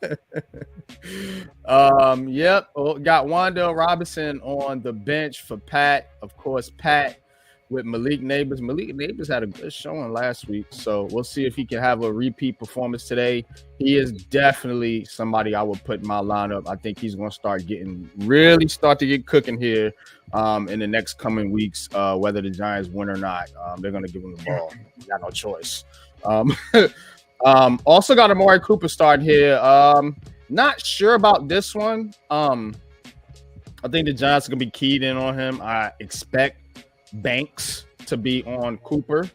Got Wan'Dale Robinson on the bench for Pat. Of course, Pat with Malik Neighbors. Malik Neighbors had a good showing last week, so we'll see if he can have a repeat performance today. He is definitely somebody I would put in my lineup. I think he's going to really start to get cooking here in the next coming weeks, whether the Giants win or not. They're going to give him the ball. Got no choice. Also got Amari Cooper starting here. Not sure about this one. I think the Giants are going to be keyed in on him. I expect Banks to be on Cooper.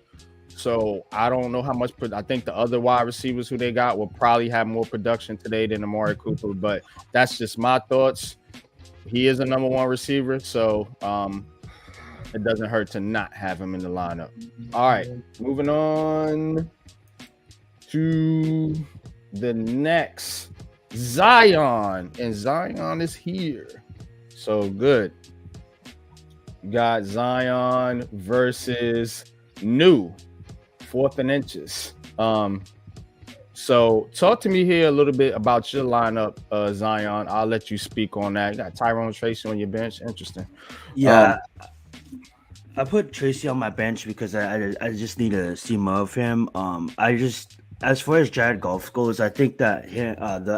So I don't know how much. I think the other wide receivers who they got will probably have more production today than Amari Cooper, but that's just my thoughts. He is a number one receiver, so it doesn't hurt to not have him in the lineup. All right, moving on to the next Zion, and Zion is here. So good. Got Zion versus New, 4th and inches. So talk to me here a little bit about your lineup, Zion. I'll let you speak on that. You got Tyrone Tracy on your bench. Interesting. Yeah. I put Tracy on my bench because I just need to see more of him. As far as Jared Goff goes, I think that the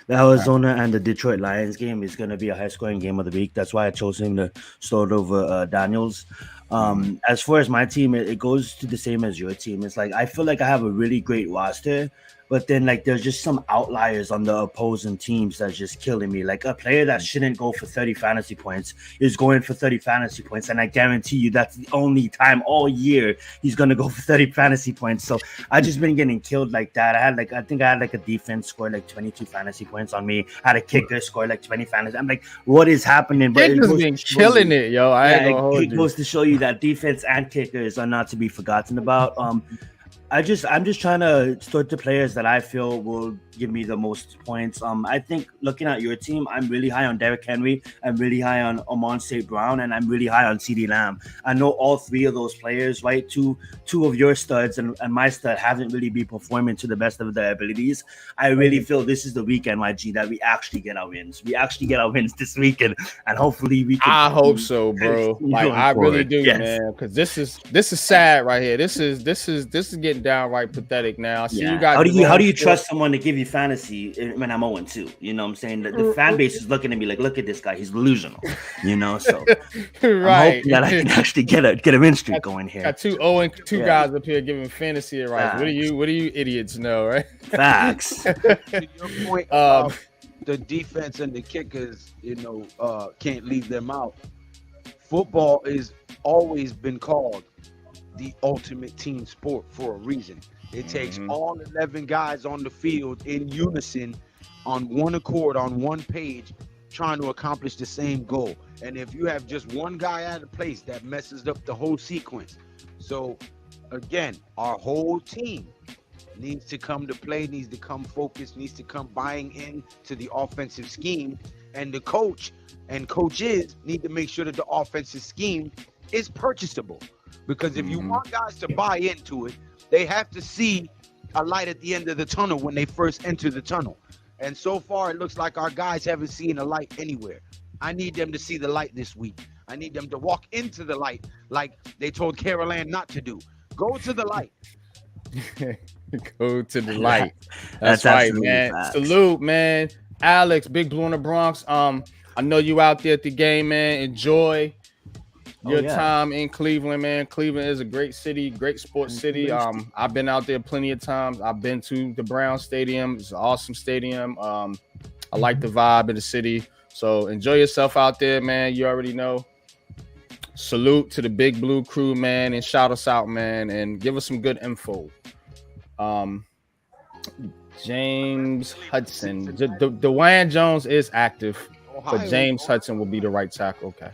Arizona and the Detroit Lions game is going to be a high-scoring game of the week. That's why I chose him to start over Daniels. As far as my team, it goes to the same as your team. It's like I feel like I have a really great roster, but then like there's just some outliers on the opposing teams that's just killing me. Like a player that shouldn't go for 30 fantasy points is going for 30 fantasy points, and I guarantee you that's the only time all year he's gonna go for 30 fantasy points. So I just been getting killed like that. I think I had like a defense score like 22 fantasy points on me. I had a kicker score like 20 fantasy. I'm like, what is happening? But it's been killing it, yo. It goes to show you that defense and kickers are not to be forgotten about. I'm just trying to start the players that I feel will give me the most points. I think looking at your team, I'm really high on Derrick Henry, I'm really high on Amon St. Brown, and I'm really high on CeeDee Lamb. I know all three of those players, right? Two of your studs and my stud haven't really been performing to the best of their abilities. I really feel this is the weekend, YG, that we actually get our wins. We actually get our wins this weekend, and hopefully we can. I hope so, bro. Like I really do, man. Because this is sad right here. This is getting looking downright pathetic now. I see Yeah. you got How do you trust someone to give you fantasy when I'm 0-2? You know what I'm saying? The fan base is looking at me like, look at this guy, he's delusional. You know, so right. I'm hoping that I can actually get a win streak going here. Got 2-2 guys up here giving fantasy advice. What do you idiots know, right? Facts. To your point, the defense and the kickers, can't leave them out. Football is always been called the ultimate team sport for a reason. It takes all 11 guys on the field in unison, on one accord, on one page, trying to accomplish the same goal. And if you have just one guy out of place, that messes up the whole sequence. So again, our whole team needs to come to play, needs to come focused, needs to come buying in to the offensive scheme. And the coach and coaches need to make sure that the offensive scheme is purchasable. Because if you want guys to buy into it, they have to see a light at the end of the tunnel when they first enter the tunnel. And so far, it looks like our guys haven't seen a light anywhere. I need them to see the light this week. I need them to walk into the light like they told Carol Ann not to do. Go to the light. Go to the light. That's right, man. Facts. Salute, man. Alex, Big Blue in the Bronx. I know you out there at the game, man. Enjoy your time in Cleveland, man. Cleveland is a great city, great sports city. I've been out there plenty of times. I've been to the Browns Stadium. It's an awesome stadium. I like the vibe of the city. So enjoy yourself out there, man. You already know. Salute to the Big Blue Krew, man, and shout us out, man, and give us some good info. James Hudson. Dwayne Jones is active, but James Hudson will be the right tackle. Okay.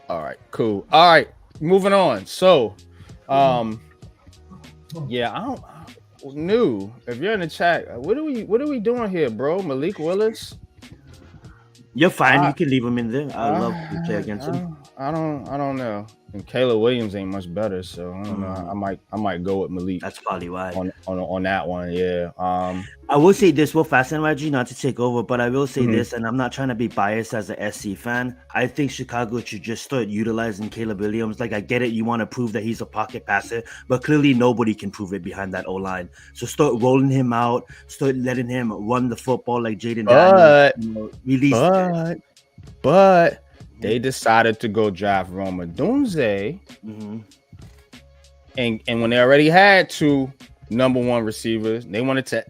All right, cool. All right, moving on. So, yeah, I don't new. If you're in the chat, what are we doing here, bro? Malik Willis? You're fine. You can leave him in there. I love to play against him. I don't know. And Caleb Williams ain't much better, so I don't know. I might go with Malik. That's probably why on that one. Yeah. I will say this. We'll fast NYG, not to take over, but I will say this, and I'm not trying to be biased as a SC fan. I think Chicago should just start utilizing Caleb Williams. Like, I get it, you want to prove that he's a pocket passer, but clearly nobody can prove it behind that O-line. So start rolling him out, start letting him run the football like Jaden Daniels. Release. But they decided to go draft Roma Dunze, and when they already had two number one receivers, they wanted to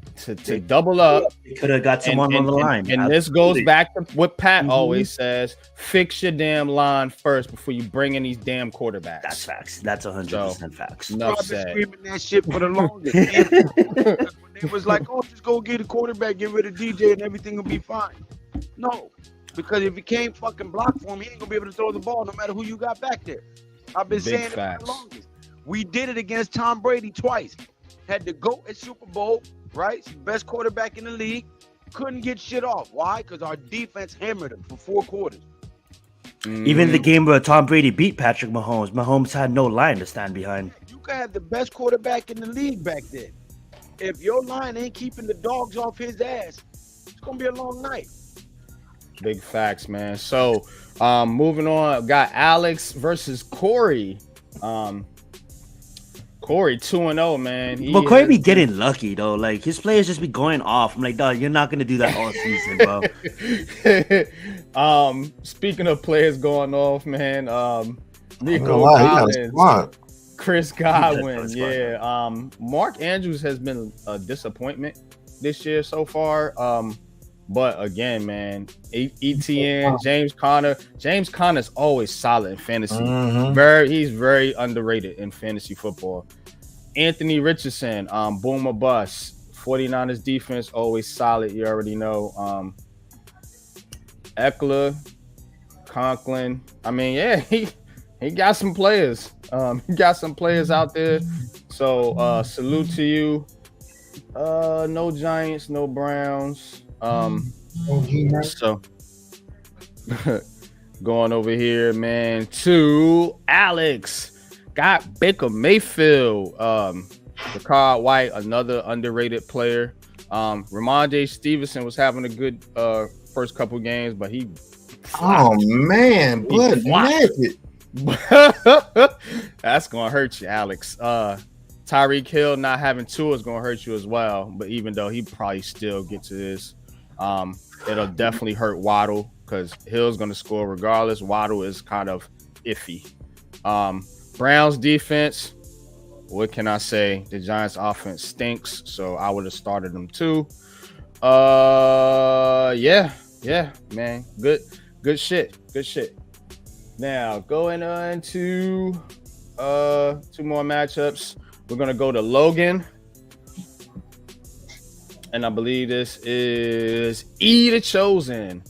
double up. They could have got someone on the line. And this goes back to what Pat always says: fix your damn line first before you bring in these damn quarterbacks. That's facts. That's 100% facts. Enough I've been said. screaming that shit for the longest. When it was like, oh, just go get a quarterback, get rid of DJ, and everything will be fine. No. Because if you can't fucking block for him, he ain't gonna be able to throw the ball no matter who you got back there. I've been saying it for the longest. We did it against Tom Brady twice. Had to go at Super Bowl, right? Best quarterback in the league. Couldn't get shit off. Why? Because our defense hammered him for 4 quarters. Even the game where Tom Brady beat Patrick Mahomes, Mahomes had no line to stand behind. You could have the best quarterback in the league back then. If your line ain't keeping the dogs off his ass, it's gonna be a long night. Big facts, man. So, moving on, got Alex versus Corey. Corey 2-0, man. But Corey be getting lucky though. Like, his players just be going off. I'm like, dog, you're not gonna do that all season, bro. Speaking of players going off, man. Nico Collins, Chris Godwin, yeah. Mark Andrews has been a disappointment this year so far. But again, man, ETN, James Conner. James Conner's always solid in fantasy. He's very underrated in fantasy football. Anthony Richardson, boom or bust. 49ers defense always solid. You already know. Eckler, Conklin. I mean, yeah, he got some players. He got some players out there. So salute to you. No Giants, no Browns. So going over here, man, to Alex. Got Baker Mayfield, Ricard White, another underrated player. Ramondre Stevenson was having a good first couple games, but he naked. That's gonna hurt you, Alex. Tyreek Hill not having Tua is going to hurt you as well. But even though he probably still get to this, it'll definitely hurt Waddle because Hill's going to score regardless. Waddle is kind of iffy. Browns defense, what can I say? The Giants offense stinks, so I would have started them too. Yeah, man. Good shit. Now, going on to 2 more matchups. We're going to go to Logan. And I believe this is E the Chosen.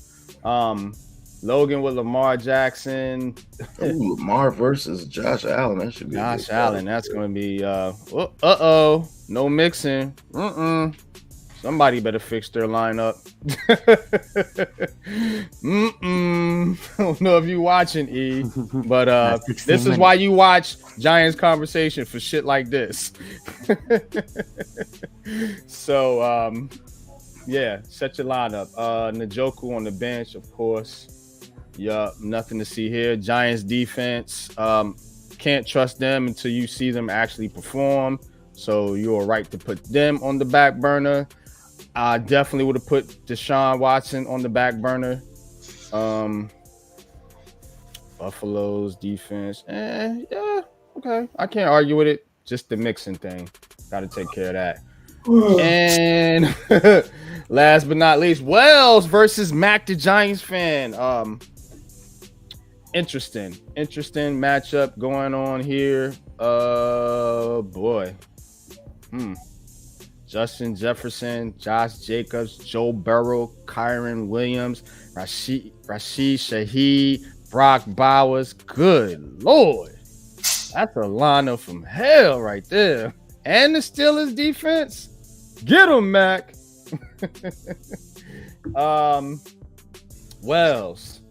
Logan with Lamar Jackson. Ooh, Lamar versus Josh Allen. That should be Josh Allen. That's going to be no mixing. Somebody better fix their lineup. I don't know if you watching, E, but this is why you watch Giants Conversation for shit like this. So, yeah, set your lineup. Njoku on the bench, of course. Yup, nothing to see here. Giants defense, can't trust them until you see them actually perform. So you're right to put them on the back burner. I definitely would have put Deshaun Watson on the back burner. Buffalo's defense, yeah, okay. I can't argue with it. Just the mixing thing. Got to take care of that. And last but not least, Wells versus Mac the Giants fan. Interesting matchup going on here. Boy. Justin Jefferson, Josh Jacobs, Joe Burrow, Kyron Williams, Rashid Shaheed, Brock Bowers. Good Lord. That's a lineup from hell right there. And the Steelers defense. Get him, Mac. Wells.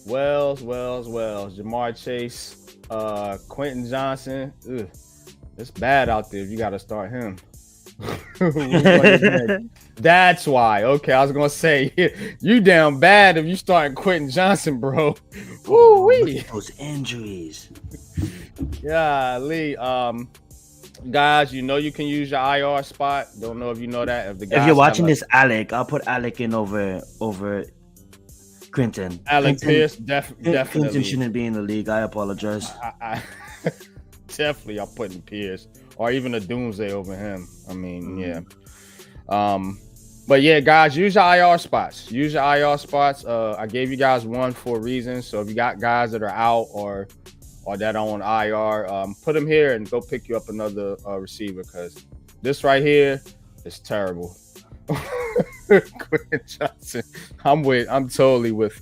Jamar Chase, Quentin Johnson. Ugh, it's bad out there if you got to start him. That's why. Okay, I was gonna say you down bad if you starting Quentin Johnson, bro. Woo-wee. Those injuries. Yeah, Lee. Guys, you know you can use your IR spot. Don't know if you know that. If you're watching this, Alec, I'll put Alec in over Quentin. Alec Pierce, definitely. Quentin shouldn't be in the league. I apologize. I definitely, I'm putting Pierce or even a Doomsday over him. I mean, yeah. But yeah, guys, use your IR spots. I gave you guys one for a reason. So if you got guys that are out or that are on IR, put them here and go pick you up another receiver because this right here is terrible. Quentin Johnson. I'm totally with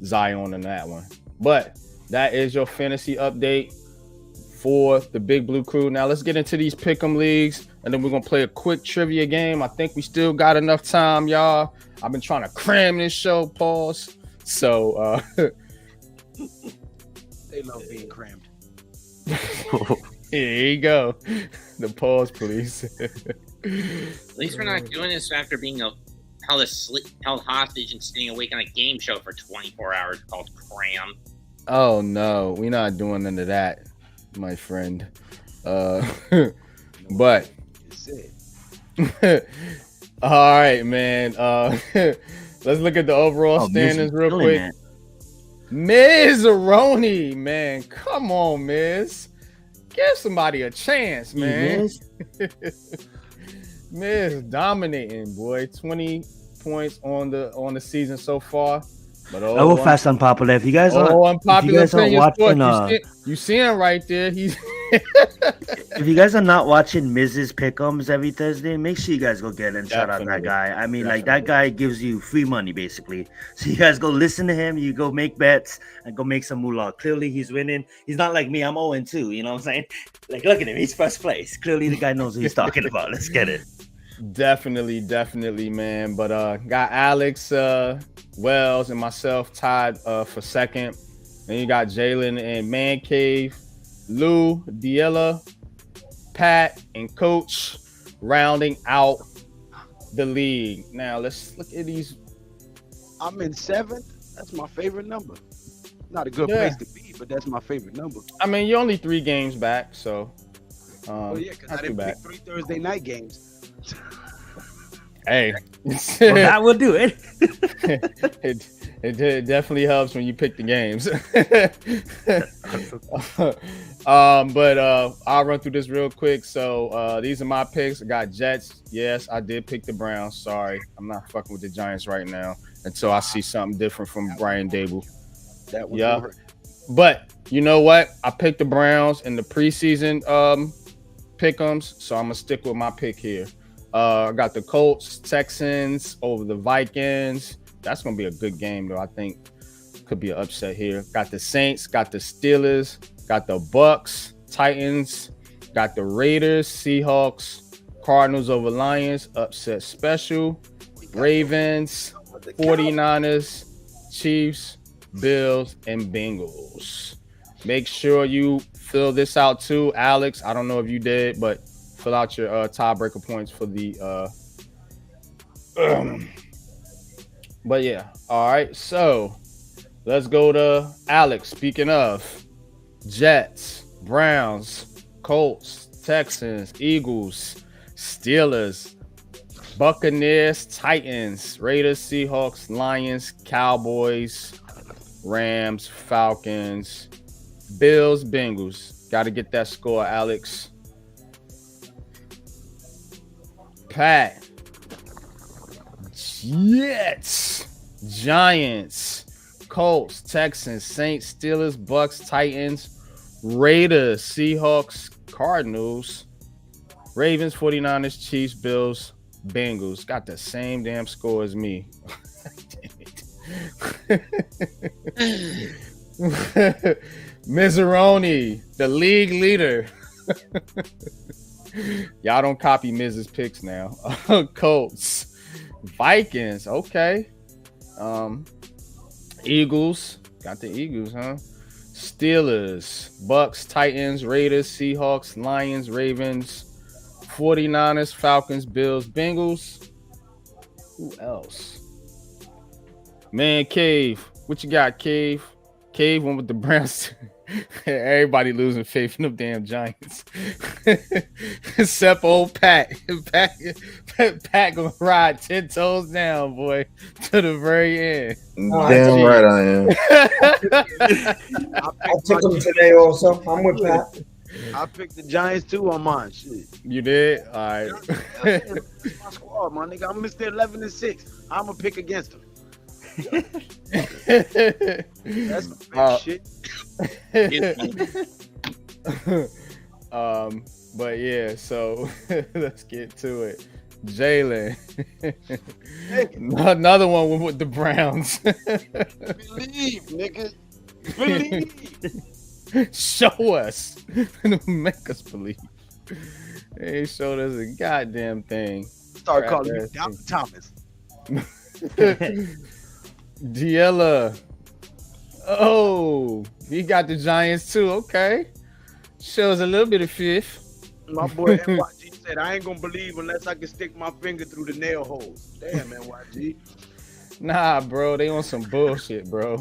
Zion in that one. But that is your fantasy update for the Big Blue Krew. Now let's get into these pick'em leagues, and then we're gonna play a quick trivia game. I think we still got enough time, y'all. I've been trying to cram this show, pause. So they love being crammed. Here you go. The pause, please. At least we're not doing this after being held hostage and staying awake on a game show for 24 hours called Cram. Oh no, we're not doing none of that, my friend. But all right, man. Let's look at the overall standings real quick. Man. Miz Aroni, man. Come on, Miz. Give somebody a chance, man. Miz dominating, boy. 20 points on the season so far. But I will fast Unpopular. If you guys aren't watching, you see him right there. He's if you guys are not watching Miz's Pick'ems every Thursday, make sure you guys go get and shout out that guy. I mean, like that guy gives you free money basically. So you guys go listen to him. You go make bets and go make some moolah. Clearly, he's winning. He's not like me. I'm 0-2. You know what I'm saying? Like, look at him. He's first place. Clearly, the guy knows what he's talking about. Let's get it. Definitely, man. But got Alex, Wells, and myself tied for second. Then you got Jalen and Man Cave, Lou, Diella, Pat, and Coach rounding out the league. Now let's look at these. I'm in 7th. That's my favorite number. Not a good place to be, but that's my favorite number. I mean, you're only 3 games back, so. Well, yeah, because I didn't pick 3 Thursday night games. Hey, well, that will do it. It definitely helps when you pick the games. But I'll run through this real quick. So these are my picks. I got Jets. Yes, I did pick the Browns. Sorry, I'm not fucking with the Giants right now until I see something different from Brian Dable. That was But you know what? I picked the Browns in the preseason pick'ems, so I'm gonna stick with my pick here. I got the Colts, Texans over the Vikings. That's gonna be a good game, though. I think could be an upset here. Got the Saints, got the Steelers, got the Bucks, Titans, got the Raiders, Seahawks, Cardinals over Lions, upset special. Ravens, 49ers, Chiefs, Bills, and Bengals. Make sure you fill this out too, Alex. I don't know if you did, but fill out your tiebreaker points for the but yeah. All right, so let's go to Alex. Speaking of Jets, Browns, Colts, Texans, Eagles, Steelers, Buccaneers, Titans, Raiders, Seahawks, Lions, Cowboys, Rams, Falcons, Bills, Bengals. Got to get that score, Alex. Pat. Jets, Giants, Colts, Texans, Saints, Steelers, Bucks, Titans, Raiders, Seahawks, Cardinals, Ravens, 49ers, Chiefs, Bills, Bengals. Got the same damn score as me. Mizzaroni, the league leader. Y'all don't copy Miz's picks now. Colts, Vikings, okay. Eagles, got the Eagles, huh? Steelers, Bucks, Titans, Raiders, Seahawks, Lions, Ravens, 49ers, Falcons, Bills, Bengals. Who else? Man, Cave. What you got, Cave? Cave went with the Browns. Everybody losing faith in them damn Giants. Except old Pat. Pat gonna ride 10 toes down, boy, to the very end. Damn right I am. I took them today also. I'm with Pat. I picked the Giants too on mine. Shit. You did? All right. My squad, my nigga. I'm Mr. 11-6. I'm gonna pick against them. That's the big shit. But yeah, so let's get to it. Jalen, another one with the Browns. Believe, nigga. Believe. Show us. Make us believe. They ain't showed us a goddamn thing. Start calling me Dr. Thomas. Diella. Oh, he got the Giants too. Okay. Shows a little bit of fifth. My boy NYG said, I ain't gonna believe unless I can stick my finger through the nail holes. Damn, NYG. Nah, bro, they on some bullshit, bro.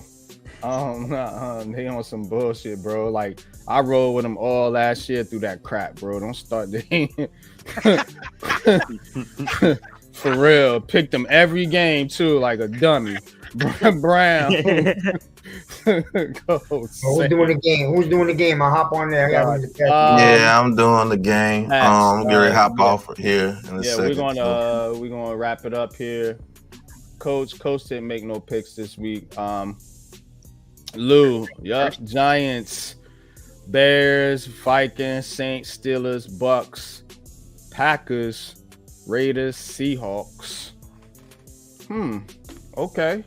They on some bullshit, bro. Like, I rolled with them all last year through that crap, bro. Don't start the for real. Picked them every game too, like a dummy. Brown. Who's doing the game? Who's doing the game? I'll hop on there. Yeah, I'm doing the game. I'm gonna hop off here in a second. We're gonna wrap it up here. Coach didn't make no picks this week. Lou, Giants, Bears, Vikings, Saints, Steelers, Bucks, Packers, Raiders, Seahawks. Okay.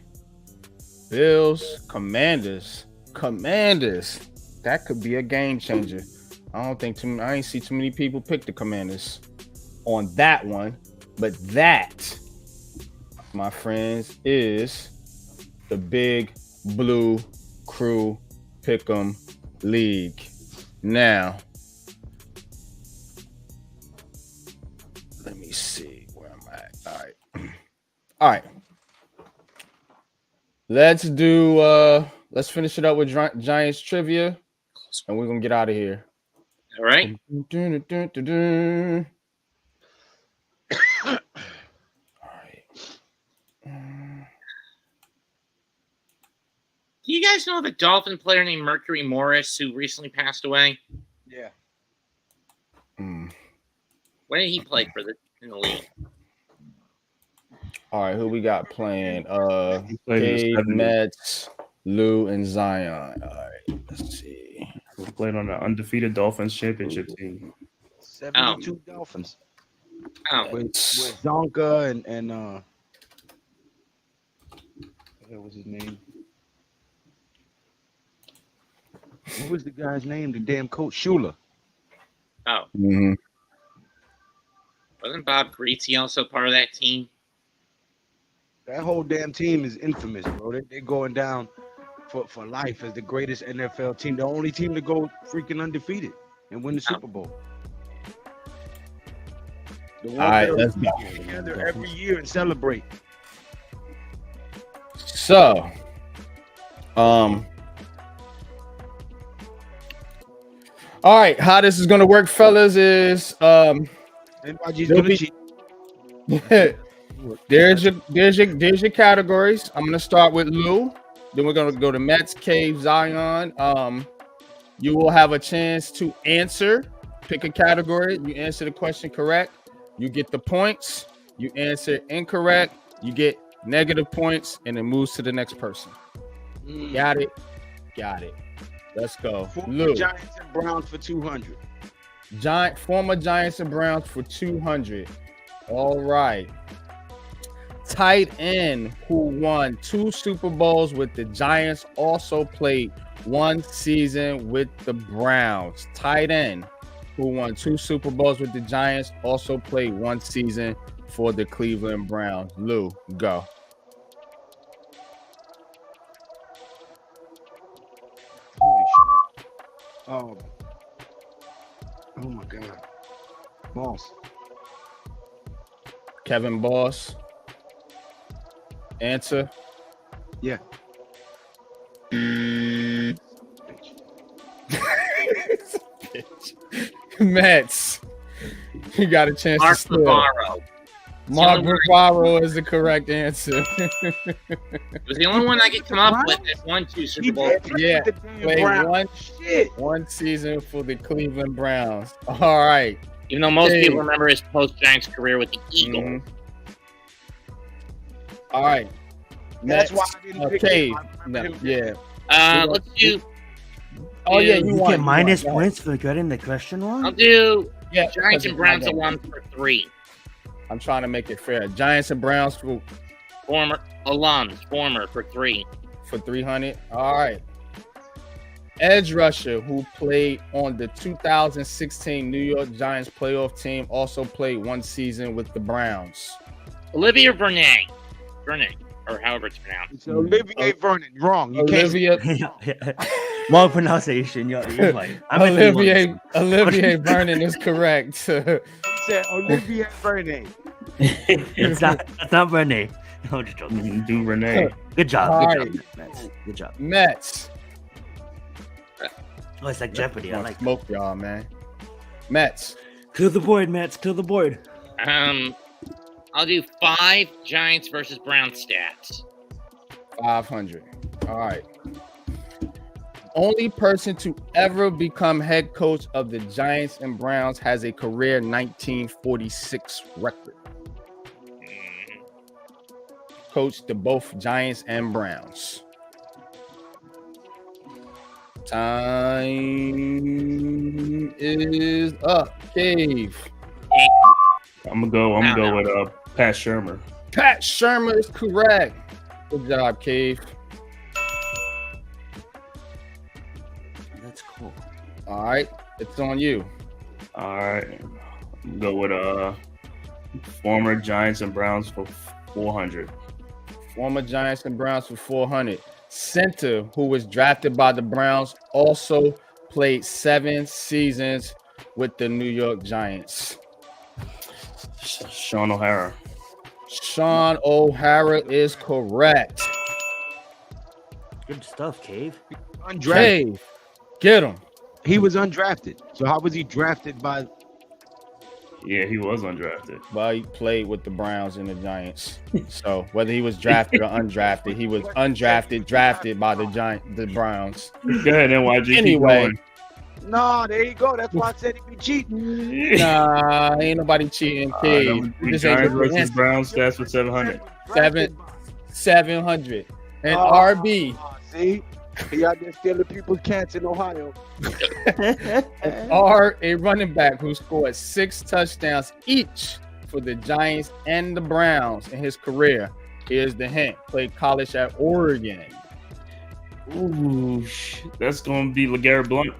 Bills, Commanders. That could be a game changer. I ain't see too many people pick the Commanders on that one, but that, my friends, is the Big Blue Krew Pick'em League. Now, let me see where I'm at. All right. Let's let's finish it up with Giants trivia, and we're gonna get out of here. All right. All right. Do you guys know of a Dolphin player named Mercury Morris who recently passed away? Yeah. When did he play in the league? All right, who we got playing? Cade, Mets, Lou, and Zion. All right, let's see. He played on the undefeated Dolphins championship team. 72 Dolphins. Oh. With Zonka and what was his name? What was the guy's name? The damn coach, Shula. Oh. Mm-hmm. Wasn't Bob Greasy also part of that team? That whole damn team is infamous, bro. They're going down for life as the greatest NFL team. The only team to go freaking undefeated and win the Super Bowl. The All right, let's go. Together every year and celebrate. So, all right, how this is gonna work, fellas, is Anybody's gonna cheat. there's your categories. I'm gonna start with Lou. Then we're gonna go to Mets, Cave, Zion. You will have a chance to answer. Pick a category. You answer the question correct, you get the points. You answer incorrect, you get negative points, and it moves to the next person. Got it. Let's go. Lou. Giants and Browns for 200. Former Giants and Browns for 200. All right. Tight end who won 2 Super Bowls with the Giants also played 1 season with the Browns. Tight end who won 2 Super Bowls with the Giants also played 1 season for the Cleveland Browns. Lou, go. Holy shit. Oh my God. Boss. Kevin Boss. Answer. Yeah. Mets. You got a chance Mark to steal. Navarro. Mark Navarro is the correct answer. It was the only one I could come up with that won 2 Super Bowls. Yeah, played one season for the Cleveland Browns. All right. Even though most people remember his post-Giants career with the Eagles. Mm-hmm. All right. That's why I didn't pick him. Let's do. Oh yeah, you get minus points for getting the question wrong. I'll do Giants and Browns alums for 3. I'm trying to make it fair. Giants and Browns for former for 3. For 300. All right. Edge rusher who played on the 2016 New York Giants playoff team also played 1 season with the Browns. Olivia Vernon, or however it's pronounced. It's Olivier Vernon. Wrong. You Olivia. More pronunciation. You're like, Olivier Vernon is correct. Said Olivier Vernon. It's not Vernon. I'm just joking. Do Renee. Good job. Good job. Mets. Oh, it's like Jeopardy. I like smoke y'all, man. Mets. Clear the board, Mets. Clear the board. I'll do 5 Giants versus Browns stats. 500. All right. Only person to ever become head coach of the Giants and Browns has a career 1946 record. Coached to both Giants and Browns. Time is up. Cave. I'm gonna go with Pat Shurmur. Pat Shurmur is correct. Good job, Cave. That's cool. All right, it's on you. All right, go with former Giants and Browns for 400. Former Giants and Browns for 400. Center who was drafted by the Browns also played 7 seasons with the New York Giants. Sean O'Hara. Sean O'Hara is correct. Good stuff, Cave. Undrafted. Cave, get him. He was undrafted. So how was he drafted by? Yeah, he was undrafted. Well, he played with the Browns and the Giants. So whether he was drafted or undrafted, he was undrafted, drafted by the Browns. Go ahead, NYG. Anyway. No, there you go. That's why I said he be cheating. Nah, ain't nobody cheating, Cave. The Giants versus Browns stats for 700. 700. And RB. See? He out there stealing people's cats in Ohio. A running back who scored 6 touchdowns each for the Giants and the Browns in his career. Here's the hint. Played college at Oregon. Ooh, that's going to be LeGarrette Blount.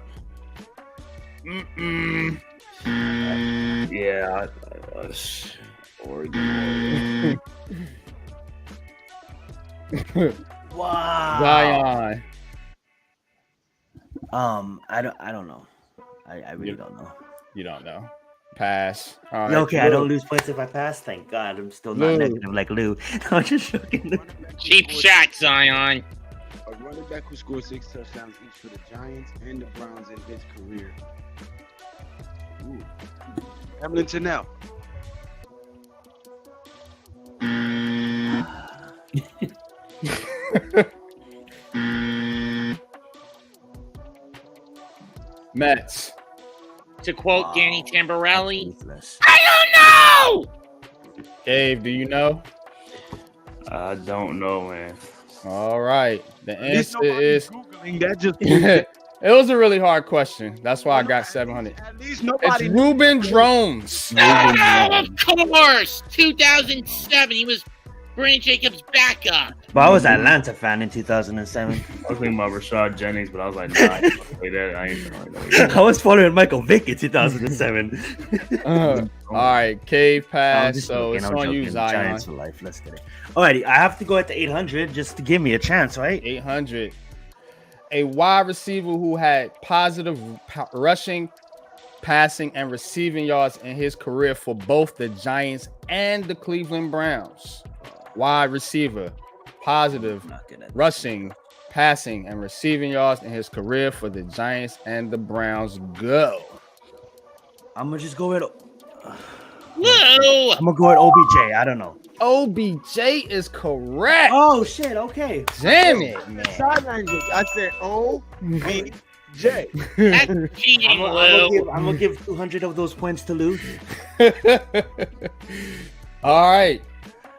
Yeah. Oregon. Wow. Zion. I don't know. I really don't know. You don't know. Pass. All right. Okay, Lou. I don't lose points if I pass. Thank God. I'm still not negative like Lou. I'm just joking. Cheap shot, Zion. A running back who scored 6 touchdowns each for the Giants and the Browns in his career. Ooh. Emlyn Tennell. Mets. To quote Danny Tamborelli, I don't know! Dave, do you know? I don't know, man. All right. The answer is that just it was a really hard question. That's why I got 700. At least nobody. It's Ruben Drones. Of course! 2007, he was Brandon Jacobs' backup. But I was an Atlanta fan in 2007. I was thinking about Rashad Jennings, but I was like, nah, I ain't play that. I ain't know. I was following Michael Vick in 2007. All right, Cave pass. So it's on you, Zion. Giants for life. Let's get it. Alrighty, I have to go at the 800 just to give me a chance, right? 800. A wide receiver who had positive rushing, passing, and receiving yards in his career for both the Giants and the Cleveland Browns. Wide receiver, positive rushing, passing, and receiving yards in his career for the Giants and the Browns. Go. I'm gonna just go with. No. I'm gonna go with OBJ. I don't know. OBJ is correct. Oh shit! Okay. Damn it, man. Sign language. I said OBJ. That's cheating, Lou. I'm gonna give 200 of those points to Lou. All right.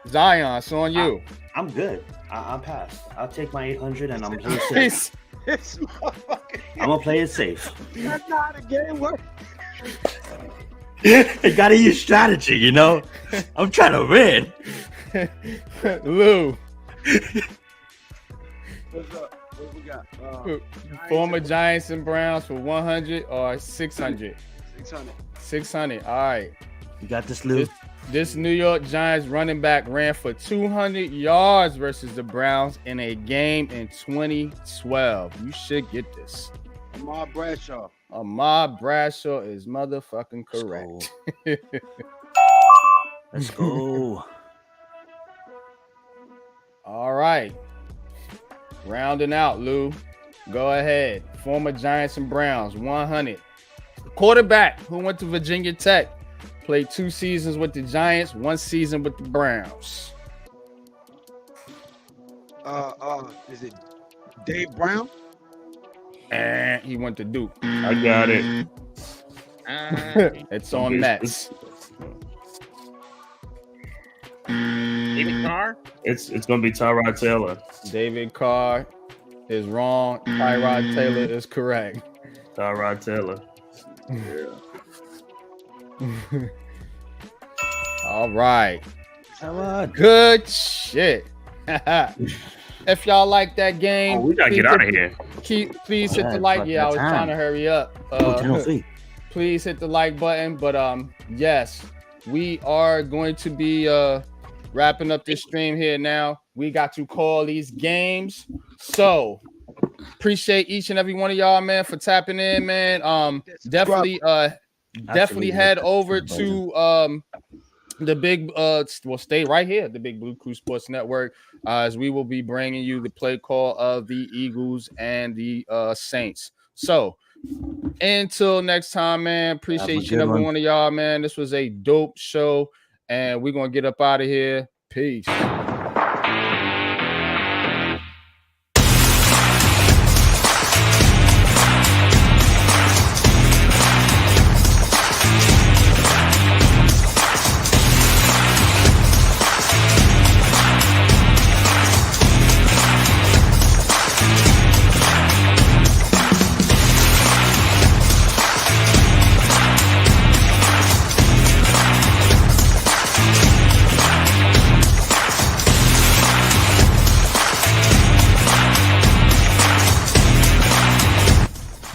Zion, it's on you. I'm good. I'll pass. I'll take my 800 and I'm playing safe. I'm gonna play it safe. That's not a game work. You gotta use strategy, you know. I'm trying to win. Lou. What's up? What we got? Former Giants and Browns for 100 or 600? 600. 600. All right. You got this, Lou. This New York Giants running back ran for 200 yards versus the Browns in a game in 2012. You should get this. Ahmad Bradshaw. Ahmad Bradshaw is motherfucking correct. Let's go. All right. Rounding out, Lou. Go ahead. Former Giants and Browns, 100. Quarterback who went to Virginia Tech. Played 2 seasons with the Giants, 1 season with the Browns. Is it Dave Brown? And he went to Duke. I got it. It's on Mets. David Carr? It's gonna be Tyrod Taylor. David Carr is wrong. Tyrod Taylor is correct. Tyrod Taylor. Yeah. All right. Good shit. If y'all like that game, we gotta get out of here. Please hit the like. Yeah, I was trying to hurry up. Please hit the like button. But yes, we are going to be wrapping up this stream here now. We got to call these games. So appreciate each and every one of y'all, man, for tapping in, man. Definitely head over to the big will stay right here at the Big Blue Krew Sports Network, as we will be bringing you the play call of the Eagles and the Saints. So until next time, man, appreciate each and every one of y'all, man. This was a dope show, and we're gonna get up out of here. Peace.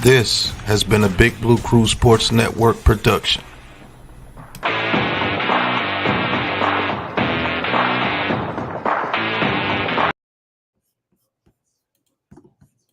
This has been a Big Blue Krew Sports Network production.